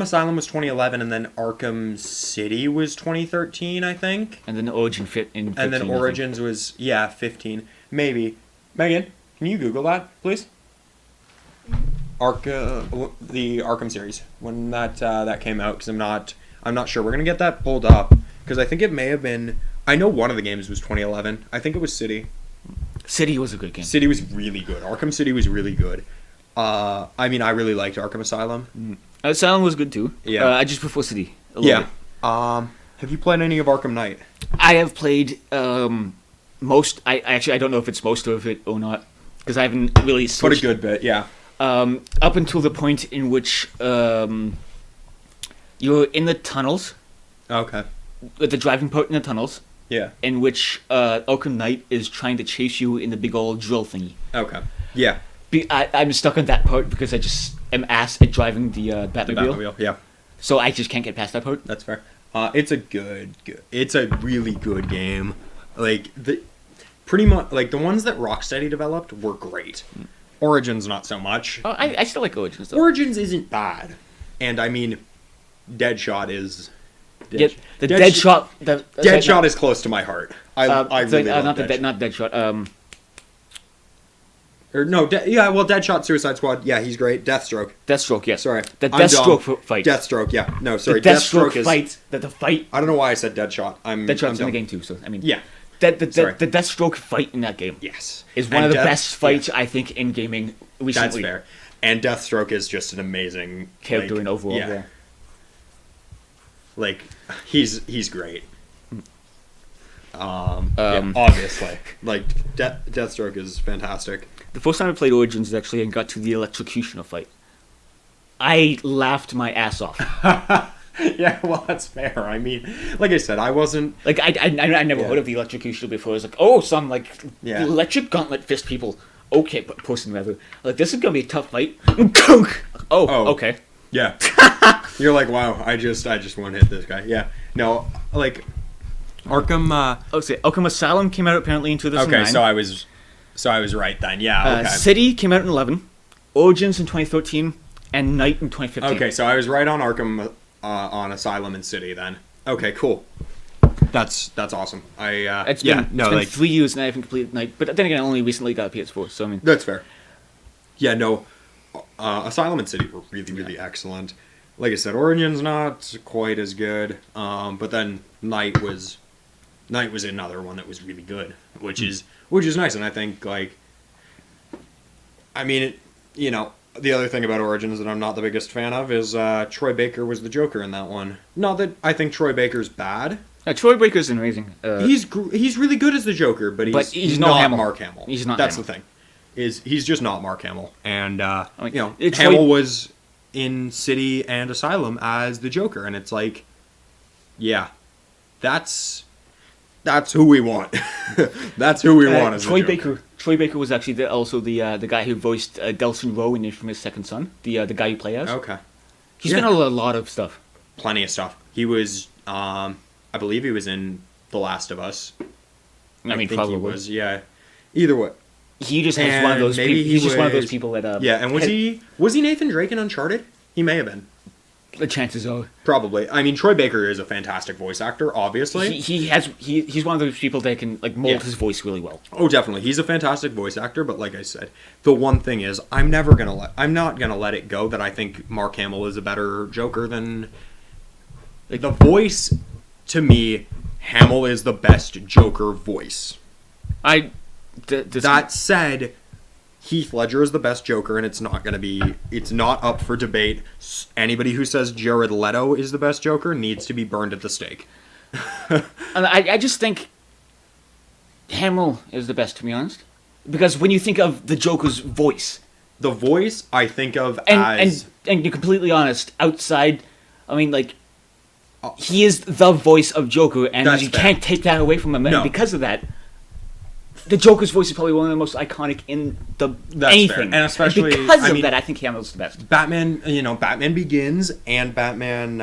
Asylum was 2011, and then Arkham City was 2013, I think. and then Origin fit in. 15, And then I think. Origins was 15, maybe. Megan, can you Google that, please? The Arkham series, when that came out, because I'm not sure. We're gonna get that pulled up because I think it may have been. I know one of the games was 2011. I think it was City. City was a good game. City was really good. Arkham City was really good. I mean, I really liked Arkham Asylum. Asylum was good too. Yeah. I just prefer City. A little Yeah. bit. Have you played any of Arkham Knight? I have played most. I don't know if it's most of it or not because I haven't really But a switched. good bit, yeah. Up until the point in which you're in the tunnels, Okay. with the driving part in the tunnels, Yeah. in which Arkham Knight is trying to chase you in the big old drill thingy. Okay. Yeah. I'm stuck on that part because I just am ass at driving the The Batmobile, Batmobile. Yeah. so I just can't get past that part. That's fair. It's a it's a really good game. Like pretty much like the ones that Rocksteady developed were great. Origins not so much. Oh, I still like Origins though. Origins isn't bad, and I mean, Deadshot is. Yeah, the Deadshot. Deadshot is close to my heart. I really love not Deadshot. not Deadshot. Or no, Deadshot, Suicide Squad. Yeah, he's great. Deathstroke. Deathstroke. Yes. Sorry, The I'm Deathstroke dumb. fight. Deathstroke. Yeah, no, sorry. The Deathstroke is. fight. The fight. I don't know why I said Deadshot. I'm Deadshot's in the dumb. game too. So I mean. Yeah. The Sorry. Deathstroke fight in that game Yes. is one And of the Death- best fights yeah, I think in gaming recently. That's fair. And Deathstroke is just an amazing Character like, in overall. Yeah. Yeah. Like he's great. Yeah, Um, obviously, like Deathstroke is fantastic. The first time I played Origins actually and got to the electrocutioner fight, I laughed my ass off. Yeah, well, that's fair. I mean, like I said, I wasn't. Like I never Yeah. heard of the electrocutioner before. I was like, oh, some like Yeah. electric gauntlet fist people. Okay, but person rather. Like this is gonna be a tough fight. Oh, okay. Yeah. You're like, wow. I just want to hit this guy. Yeah. No, like Arkham. Okay, Arkham Asylum came out apparently in 2009. Okay, so I was right then. Yeah. Okay. City came out in 11, Origins in 2013, and Night in 2015. Okay, so I was right on Arkham, on Asylum and City then. Okay, cool. That's awesome. It's yeah, been, no, it's been like 3 years and I haven't completed Night, but then again, I only recently got a PS4, so I mean. that's fair. Yeah, no, Asylum and City were really excellent. Like I said, Origins not quite as good, but then Night was another one that was really good, which is nice, and I think like, I mean, you know, the other thing about Origins that I'm not the biggest fan of is Troy Baker was the Joker in that one. Not that I think Troy Baker's bad. Troy Baker's amazing. He's really good as the Joker, but he's not Hamill. Mark Hamill. He's not That's Hamill. the thing. He's just not Mark Hamill, and mean, you know, it's Hamill was in City and Asylum as the Joker, and it's like, yeah, that's who we want. That's who we want as Troy the Joker. Troy Baker was actually also the guy who voiced Delson Rowe in Infamous Second Son, the guy you play as. Okay, He's Yeah. been in a lot of stuff. plenty of stuff. He was, I believe he was in The Last of Us. I mean, think probably he was. Yeah, either way. He just has one of And those. maybe He's just one of those was- people that. Yeah, and was he Nathan Drake in Uncharted? He may have been. The chances are Probably. I mean, Troy Baker is a fantastic voice actor, obviously. he's one of those people that can like mold Yeah. his voice really well. Oh, definitely. He's a fantastic voice actor, but like I said, the one thing is I'm not gonna let it go that I think Mark Hamill is a better Joker than the voice. To me, Hamill is the best Joker voice. That That said, Heath Ledger is the best Joker, and it's not up for debate. Anybody who says Jared Leto is the best Joker needs to be burned at the stake. And I just think Hamill is the best, to be honest. Because when you think of the Joker's voice... The voice, I think of as... And you're completely honest, outside... I mean, like... He is the voice of Joker, and you can't take that away from him. No. And because of that... The Joker's voice is probably one of the most iconic in anything. Fair. And especially... And because of that, I think Hamill's the best. Batman, Batman Begins and Batman...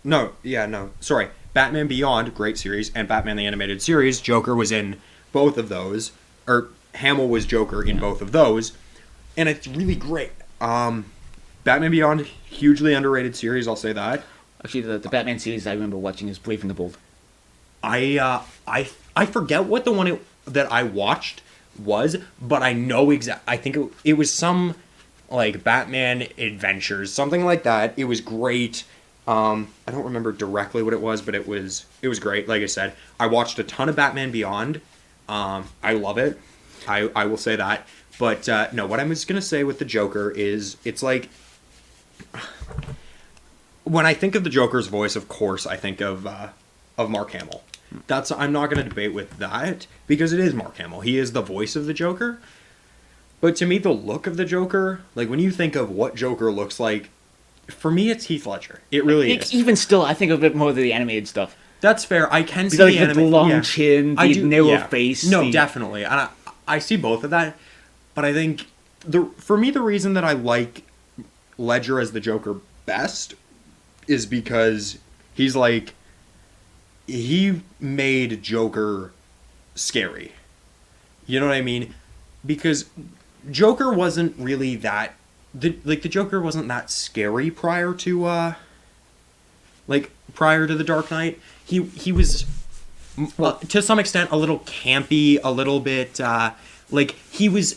Batman Beyond, great series, and Batman the Animated Series, Joker was in both of those. Or Hamill was Joker in both of those. And it's really great. Batman Beyond, hugely underrated series, I'll say that. Actually, the Batman series I remember watching is Brave and the Bold. I forget what the one that I watched was, but I know I think it was some like Batman Adventures, something like that. It was great. I don't remember directly what it was, but it was great. Like I said, I watched a ton of Batman Beyond. I love it. I will say that. But no, what I'm just gonna say with the Joker is it's like when I think of the Joker's voice, of course I think of Mark Hamill. I'm not going to debate with that because it is Mark Hamill. He is the voice of the Joker. But to me, the look of the Joker, like when you think of what Joker looks like, for me, it's Heath Ledger. It really is. Even still, I think of it more of the animated stuff. That's fair. I can see the animated. The long chin, the narrow face. No, definitely. And I see both of that. But I think, for me, the reason that I like Ledger as the Joker best is because he's like... He made Joker scary. You know what I mean? Because Joker wasn't really that... The Joker wasn't that scary prior to The Dark Knight. He was, to some extent, a little campy, a little bit... he was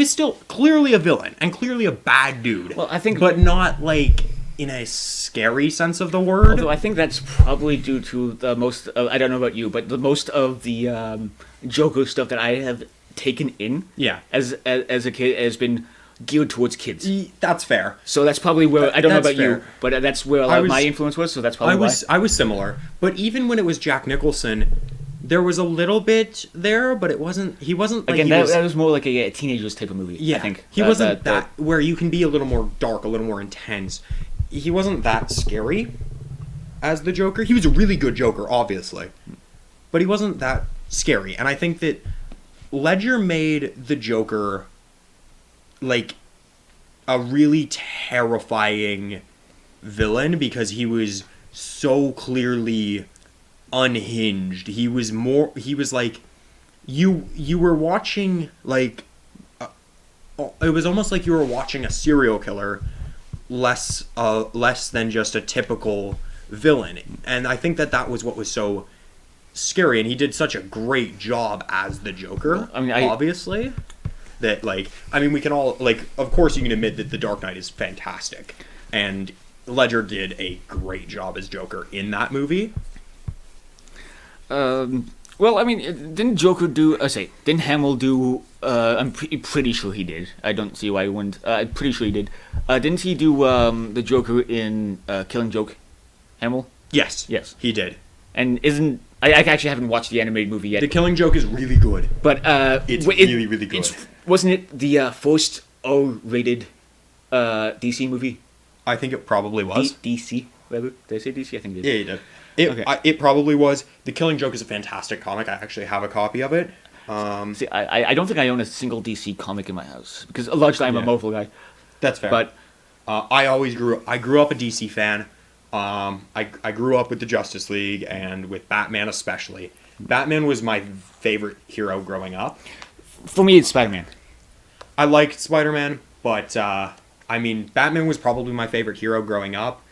still clearly a villain and clearly a bad dude. Well, I think... But not, in a scary sense of the word. Although I think that's probably due to the most... I don't know about you, but the most of the Joker stuff that I have taken in as a kid has been geared towards kids. That's fair. So that's probably where... I don't know about you, but that's where a lot of my influence was, so that's probably why. I was similar. But even when it was Jack Nicholson, there was a little bit there, but it wasn't... He wasn't... Again, that was more like a teenager's type of movie, I think. He wasn't that... Where you can be a little more dark, a little more intense. He wasn't that scary as the Joker. He was a really good Joker, obviously. But he wasn't that scary. And I think that Ledger made the Joker, a really terrifying villain because he was so clearly unhinged. He was like... You were watching, it was almost like you were watching a serial killer... less than just a typical villain. And I think that was what was so scary, and he did such a great job as the Joker. I mean, obviously that we can all of course you can admit that The Dark Knight is fantastic, and Ledger did a great job as Joker in that movie. Well, I mean, didn't Joker do... didn't Hamill do... I'm pretty sure he did. I don't see why he wouldn't. I'm pretty sure he did. Didn't he do the Joker in Killing Joke? Hamill? Yes, he did. And isn't... I actually haven't watched the animated movie yet. The Killing Joke is really good. But it's really, really good. Wasn't it the first O-rated DC movie? I think it probably was. DC? Whatever. Did I say DC? I think it did. Yeah, you did. It probably was. The Killing Joke is a fantastic comic. I actually have a copy of it. See, I don't think I own a single DC comic in my house because largely I'm a Marvel guy. That's fair. But I grew up a DC fan. I grew up with the Justice League and with Batman especially. Batman was my favorite hero growing up. For me, it's Spider-Man. I liked Spider-Man, but Batman was probably my favorite hero growing up.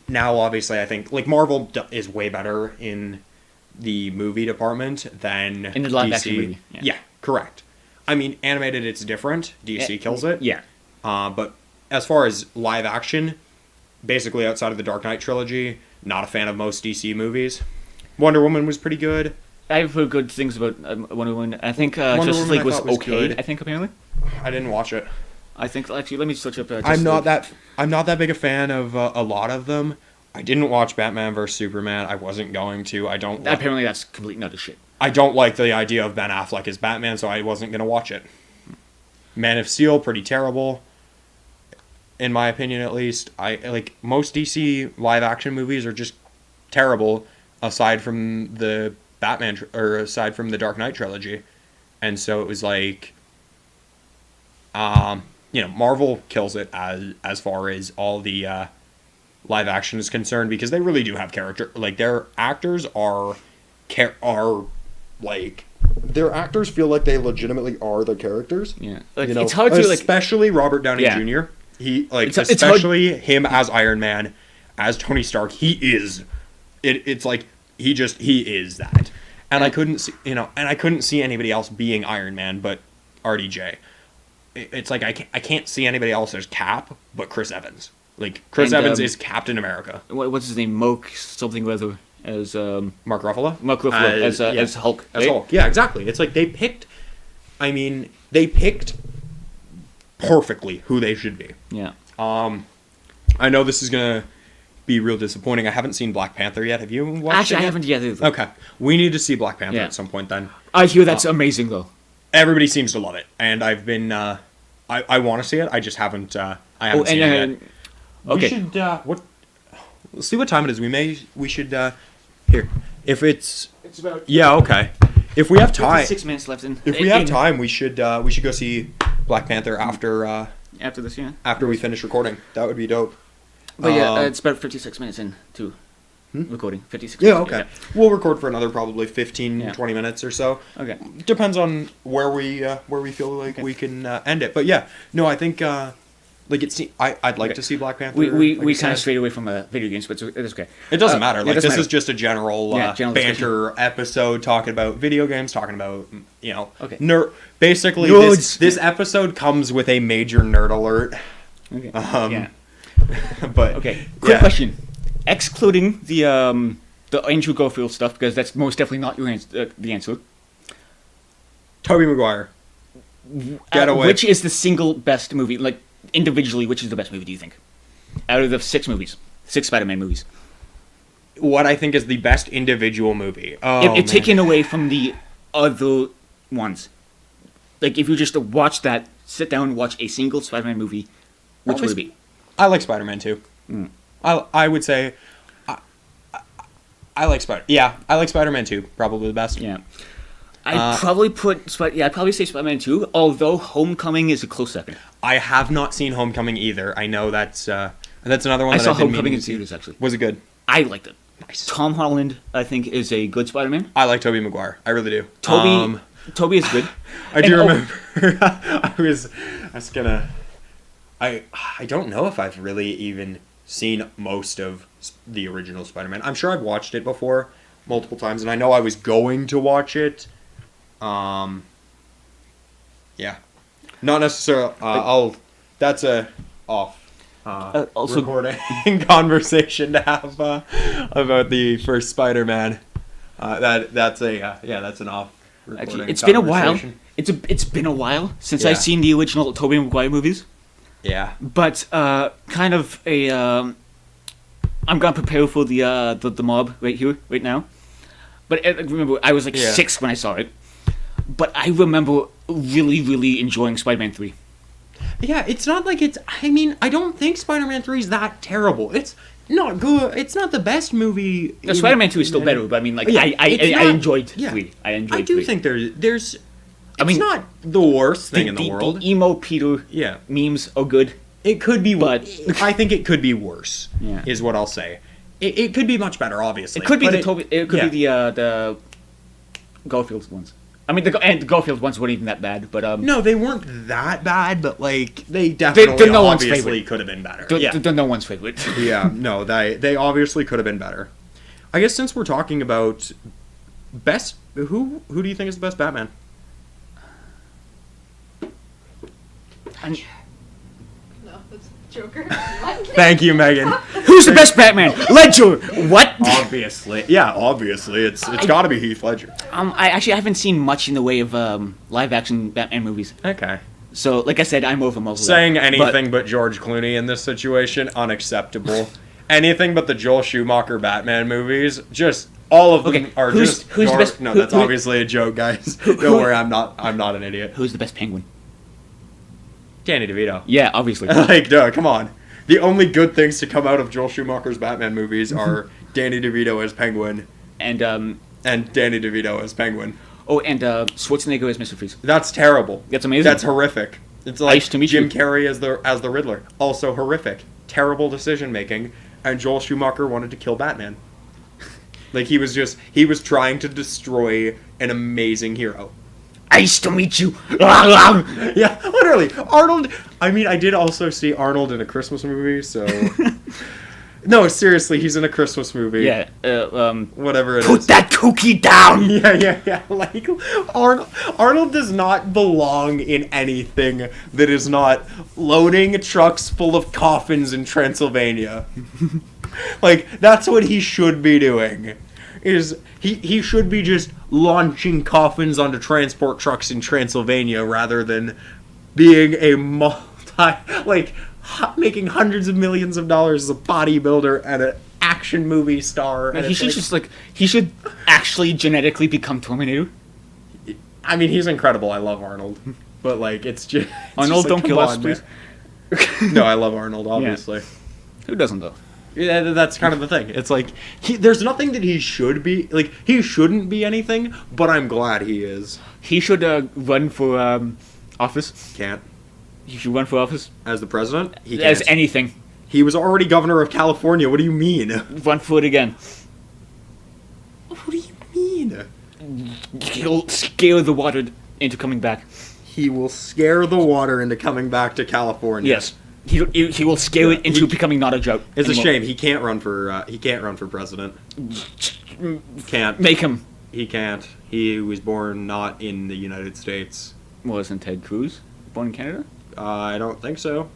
Now, obviously, I think Marvel is way better in the movie department than in the live DC. Action movie. Yeah, correct. Animated, it's different. DC kills it. Yeah. But as far as live action, basically outside of the Dark Knight trilogy, not a fan of most DC movies. Wonder Woman was pretty good. I've heard good things about Wonder Woman. I think Wonder Justice Woman League I was thought was okay. good. I think apparently. I didn't watch it. I think actually, let me search up. I'm not that big a fan of a lot of them. I didn't watch Batman vs Superman. I wasn't going to. Apparently, that's complete nut of shit. I don't like the idea of Ben Affleck as Batman, so I wasn't gonna watch it. Man of Steel, pretty terrible. In my opinion, at least. I like most DC live action movies are just terrible, aside from the aside from the Dark Knight trilogy, and so it was like, Marvel kills it as far as all the live action is concerned because they really do have character. Like their actors are like their actors feel like they legitimately are the characters. Yeah, like, it's hard to especially Robert Downey Jr. He especially him as Iron Man, as Tony Stark. He is. It's like he is that, and I couldn't see anybody else being Iron Man but RDJ. It's like I can't see anybody else as Cap but Chris Evans. Like Chris Evans is Captain America. What's his name? Moke something whether as Mark Ruffalo. Mark Ruffalo as Hulk. As Hulk. Yeah, exactly. It's like they picked perfectly who they should be. Yeah. I know this is gonna be real disappointing. I haven't seen Black Panther yet. Have you watched Actually, it yet? I haven't yet either. Okay. We need to see Black Panther at some point then. I hear that's amazing though. Everybody seems to love it, and I've been I want to see it. I just haven't seen it yet. Okay. We should let's see what time it is. We should here. If it's about okay. If we have time, 6 minutes left in. If we have time, we should go see Black Panther after this, after we finish recording. That would be dope. But it's about 56 minutes into recording. 56 Yeah, minutes. okay. We'll record for another probably 15, 20 minutes or so. Okay. Depends on where we feel like we can end it. But yeah, no, I think I'd like to see Black Panther. We kind of strayed away from video games, but it's okay. It doesn't matter. Like this is just a general banter episode talking about video games, talking about nerd. Basically, this episode comes with a major nerd alert. Okay. But okay. Quick question: excluding the Andrew Garfield stuff, because that's most definitely not the answer. Tobey Maguire. Get away. Which is the single best movie? Like individually, which is the best movie? Do you think out of the 6 Spider-Man movies? What I think is the best individual movie. If taken away from the other ones, like if you just sit down and watch a single Spider-Man movie, which would it be? I like Spider-Man 2. I would say I like I like Spider-Man 2, probably the best. Yeah. I'd probably say Spider-Man 2, although Homecoming is a close second. I have not seen Homecoming either. I know that's another one. I saw Homecoming in theaters actually. Was it good? I liked it. Nice. Tom Holland, I think, is a good Spider-Man. I like Tobey Maguire. I really do. Toby is good. I do remember. I don't know if I've really even seen most of the original Spider-Man. I'm sure I've watched it before multiple times, and I know I was going to watch it. Yeah, not necessarily. That's a off also recording conversation to have about the first Spider-Man. That's an off. Actually, it's been a while. It's been a while since I've seen the original Tobey Maguire movies. Yeah, but kind of a. I'm gonna prepare for the mob right now. But remember, I was 6 when I saw it. But I remember really, really enjoying Spider-Man 3. Yeah, it's not like it's... I mean, I don't think Spider-Man 3 is that terrible. It's not good. It's not the best movie. Spider-Man 2 is still better, but I mean, I enjoyed 3. I enjoyed 3. I do think there's... It's not the worst thing in the world. The emo Peter memes are good. It could be, but I think it could be worse, yeah. Is what I'll say. It could be much better, obviously. It could be the Garfield ones. I mean, the Garfield ones weren't even that bad, but no, they weren't that bad, but they definitely no obviously could have been better. They're no one's favorite. Yeah, no, they obviously could have been better. I guess since we're talking about best, who do you think is the best Batman? No, that's Joker. Thank you, Megan. Who's the best Batman? Ledger. What? Obviously, it's got to be Heath Ledger. I haven't seen much in the way of live action Batman movies. Okay. So, like I said, I'm over most of that. Saying anything but George Clooney in this situation, unacceptable. Anything but the Joel Schumacher Batman movies, just all of them are who's the best? No, that's obviously a joke, guys. Don't worry, I'm not an idiot. Who's the best Penguin? Danny DeVito. Yeah, obviously. Like, duh, come on. The only good things to come out of Joel Schumacher's Batman movies are Danny DeVito as Penguin and Danny DeVito as Penguin. Oh, and Schwarzenegger as Mr. Freeze. That's terrible. That's amazing. That's horrific. It's like Nice to meet Jim you. Carrey as the Riddler. Also horrific. Terrible decision making. And Joel Schumacher wanted to kill Batman. Like he was trying to destroy an amazing hero. Nice to meet you. Yeah, literally. Arnold. I mean, I did also see Arnold in a Christmas movie, so. No, seriously, he's in a Christmas movie. Yeah. Whatever it is. Put that cookie down. Yeah. Like Arnold does not belong in anything that is not loading trucks full of coffins in Transylvania. Like that's what he should be doing. Is he should be just launching coffins onto transport trucks in Transylvania rather than being a making hundreds of millions of dollars as a bodybuilder and an action movie star. And He should actually genetically become Terminator. I mean, he's incredible. I love Arnold, but like it's just Arnold, just don't kill us, man. please. No, I love Arnold, obviously. Who doesn't though? Yeah, that's kind of the thing. It's like there's nothing that he should be. Like he shouldn't be anything, but I'm glad he is. He should run for office. Can't. He should run for office As the president? He can't. as anything. He was already governor of California. What do you mean? Run for it again. What do you mean? He'll scare the water into coming back. He will scare the water into coming back to California. Yes. He will scare it into becoming not a joke. It's anymore. a shame he can't run for president. Can't. Make him. He can't. He was born not in the United States. Wasn't Ted Cruz born in Canada? I don't think so.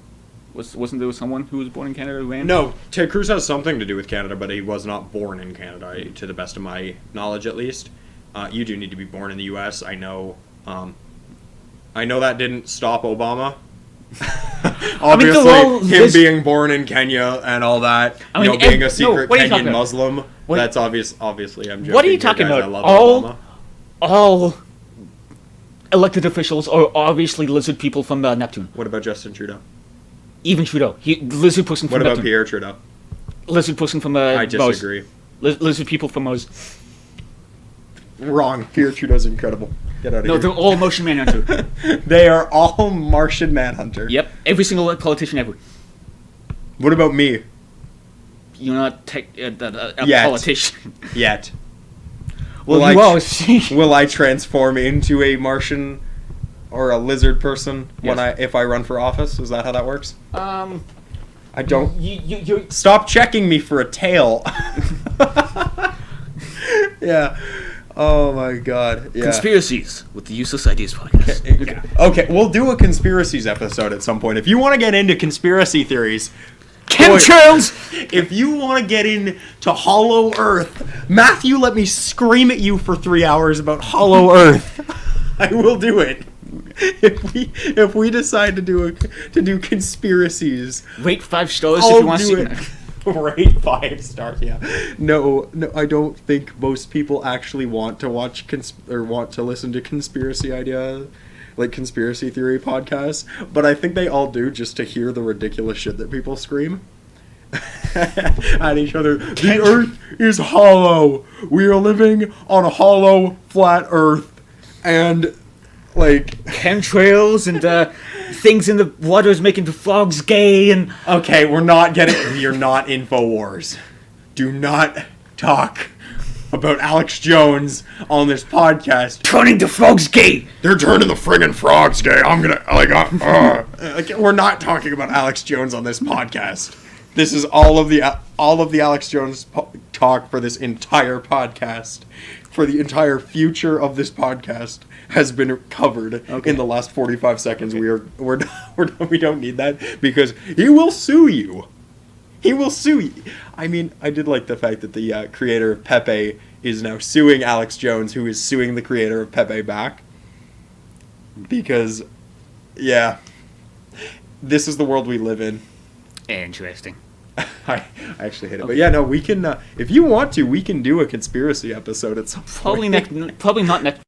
Wasn't there someone who was born in Canada who ran? No, Ted Cruz has something to do with Canada, but he was not born in Canada, to the best of my knowledge, at least. You do need to be born in the U.S. I know. I know that didn't stop Obama. Obviously, him being born in Kenya and all that, being a secret Kenyan Muslim. That's obvious. Obviously, I'm joking. What are you talking about? I love Obama. All elected officials are obviously lizard people from Neptune. What about Justin Trudeau? Even Trudeau, lizard person from What about Neptune. Pierre Trudeau? Lizard person from I disagree. Mars. Lizard people from Mars. Wrong. Pierre Trudeau's incredible. Get out of here. No, they're all Martian Manhunter. They are all Martian Manhunter. Yep, every single politician ever. What about me? You're not a Yet. politician. Yet. Well, Will I transform into a Martian or a lizard person if I run for office? Is that how that works? I don't. You Stop checking me for a tail. Yeah. Oh my god. Yeah. Conspiracies with the Useless Ideas podcast. Okay, we'll do a conspiracies episode at some point. If you want to get into conspiracy theories, chemtrails. If you want to get into Hollow Earth, Matthew, let me scream at you for 3 hours about Hollow Earth. I will do it. If we decide to do conspiracies, Rate 5 stars if you want to see it. Rate 5 stars. Yeah. No, I don't think most people actually want to watch or want to listen to conspiracy conspiracy theory podcasts, but I think they all do just to hear the ridiculous shit that people scream at each other. The Earth is hollow. We are living on a hollow, flat Earth, and chemtrails and things in the water is making the frogs gay and... Okay, you're not InfoWars. Do not talk about Alex Jones on this podcast. Turning the frogs gay! They're turning the friggin' frogs gay. I'm gonna, we're not talking about Alex Jones on this podcast. This is all of the Alex Jones talk for this entire podcast. For the entire future of this podcast has been covered in the last 45 seconds. Okay. We don't need that because he will sue you. He will sue you. I mean, I did like the fact that the creator of Pepe is now suing Alex Jones, who is suing the creator of Pepe back. Because, yeah, this is the world we live in. Interesting. I actually hate it. Okay. But yeah, no, we can, if you want to, we can do a conspiracy episode at some point. Probably not next.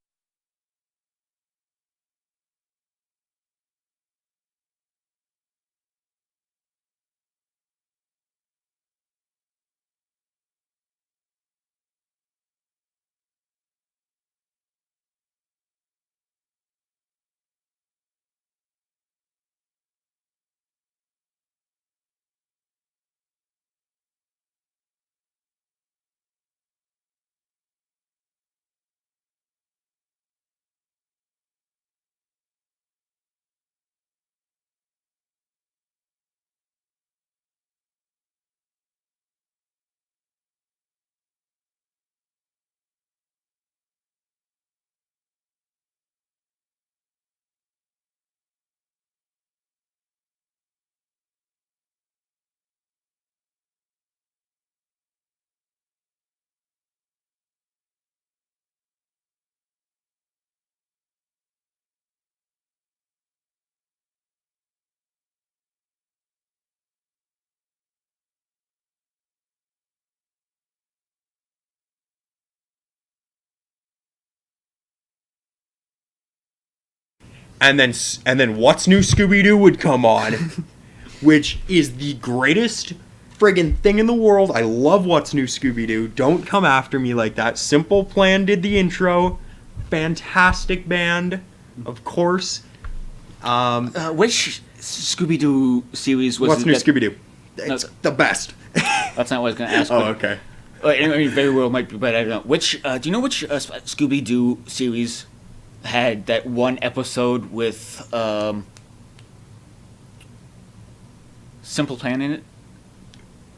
And then What's New Scooby-Doo would come on, which is the greatest friggin' thing in the world. I love What's New Scooby-Doo. Don't come after me like that. Simple Plan did the intro. Fantastic band, of course. Which Scooby-Doo series was What's New Scooby-Doo? It's the best. That's not what I was going to ask. Oh, okay. I mean, very well might be, but I don't know. Which do you know which Scooby-Doo series had that one episode with Simple Plan in it?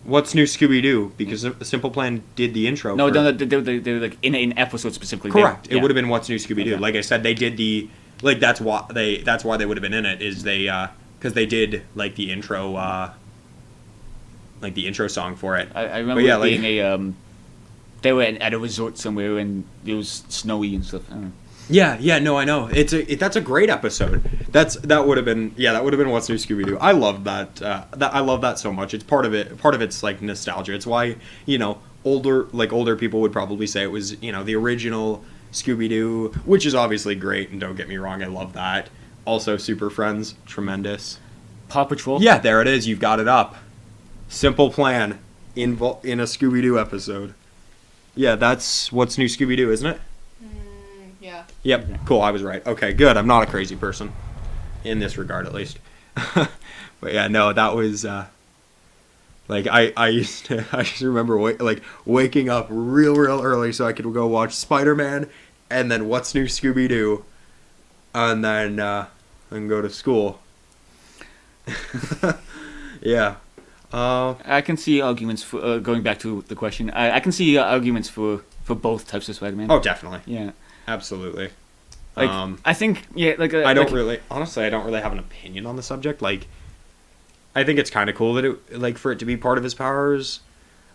What's New Scooby-Doo? Because Simple Plan did the intro. No, they were like in an episode specifically. Correct. It would have been What's New Scooby-Doo. Okay. Like I said, they did the that's why they would have been in it, is they because they did like the intro song for it. I remember it being they were at a resort somewhere and it was snowy and stuff. I don't know. Yeah, no, I know. That's a great episode. That would have been What's New Scooby-Doo. I love that. I love that so much. It's part of it. Part of it's like nostalgia. It's why older people would probably say it was the original Scooby-Doo, which is obviously great. And don't get me wrong, I love that. Also, Super Friends, tremendous. Paw Patrol. Yeah, there it is. You've got it up. Simple Plan in a Scooby-Doo episode. Yeah, that's What's New Scooby-Doo, isn't it? Yeah. Yep. Cool. I was right. Okay. Good. I'm not a crazy person, in this regard, at least. But yeah, no, that was I used to remember waking up real early so I could go watch Spider-Man, and then What's New Scooby-Doo, and then go to school. Yeah. I can see arguments for going back to the question. I can see arguments for both types of Spider-Man. Oh, definitely. Yeah. Absolutely. I think I don't really have an opinion on the subject. Like, I think it's kind of cool that it for it to be part of his powers,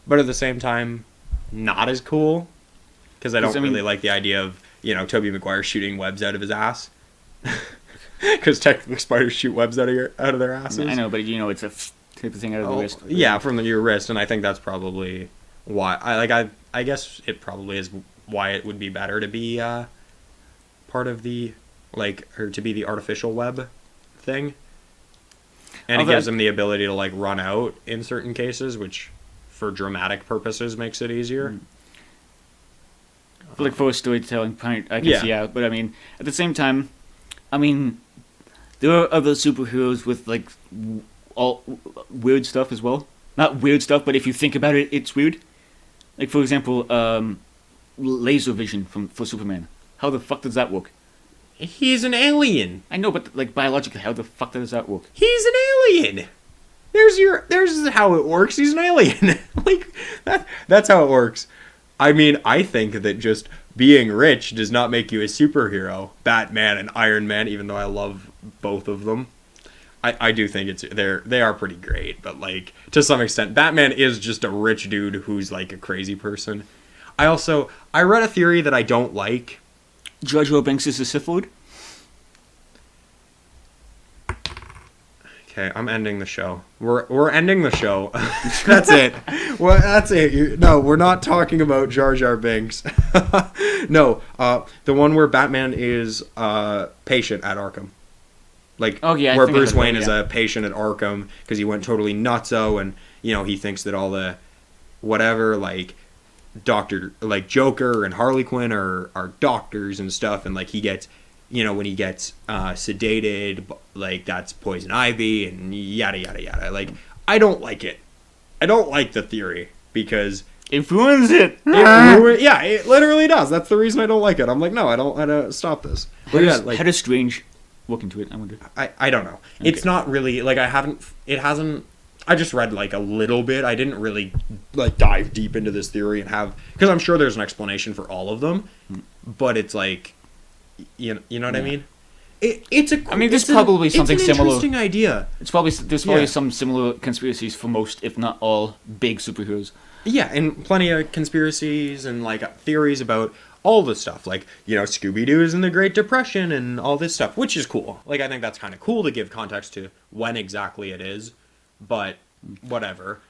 but at the same time, not as cool, because I don't really like the idea of Tobey Maguire shooting webs out of his ass. Because technically, spiders shoot webs out of their asses. I know, but it's a type of thing out of the wrist. Yeah, from your wrist, and I think that's probably why. I guess it probably is why it would be better to be part of the or to be the artificial web thing, and it gives them the ability to run out in certain cases, which for dramatic purposes makes it easier. For a storytelling point, I can see out, but I mean, at the same time, I mean, there are other superheroes with all weird stuff as well. Not weird stuff, but if you think about it, it's weird. Like, for example, laser vision for Superman. How the fuck does that work? He's an alien. I know, but biologically, how the fuck does that work? He's an alien. There's how it works. He's an alien. That's how it works. I mean, I think that just being rich does not make you a superhero. Batman and Iron Man, even though I love both of them. I do think they are pretty great, but like to some extent, Batman is just a rich dude who's like a crazy person. I read a theory that I don't like. Jar Jar Binks is the Sith Lord. Okay, I'm ending the show. We're ending the show. That's it. Well, that's it. No, we're not talking about Jar Jar Binks. No, the one where Batman is patient at Arkham. Like, Oh, yeah, I where think I Bruce heard Wayne about it, is yeah. a patient at Arkham because he went totally nutso, and he thinks that all the whatever like Joker and Harley Quinn are doctors and stuff, and like he gets. When he gets sedated, like that's poison ivy and yada yada yada. Like, I don't like it. I don't like the theory because It ruins it. it literally does. That's the reason I don't like it. I'm like, no, I don't stop this. But yeah, like How does Strange look into it? I wonder. I don't know. Okay. It's not really like it hasn't. I just read like a little bit. I didn't really like dive deep into this theory because I'm sure there's an explanation for all of them, but it's like. You know what I mean? It's a. I mean, there's probably something it's an similar. Interesting idea. There's probably Yeah. some similar conspiracies for most, if not all, big superheroes. Yeah, and plenty of conspiracies and like theories about all this stuff, like Scooby Doo's in the Great Depression and all this stuff, which is cool. Like I think that's kind of cool to give context to when exactly it is, but whatever.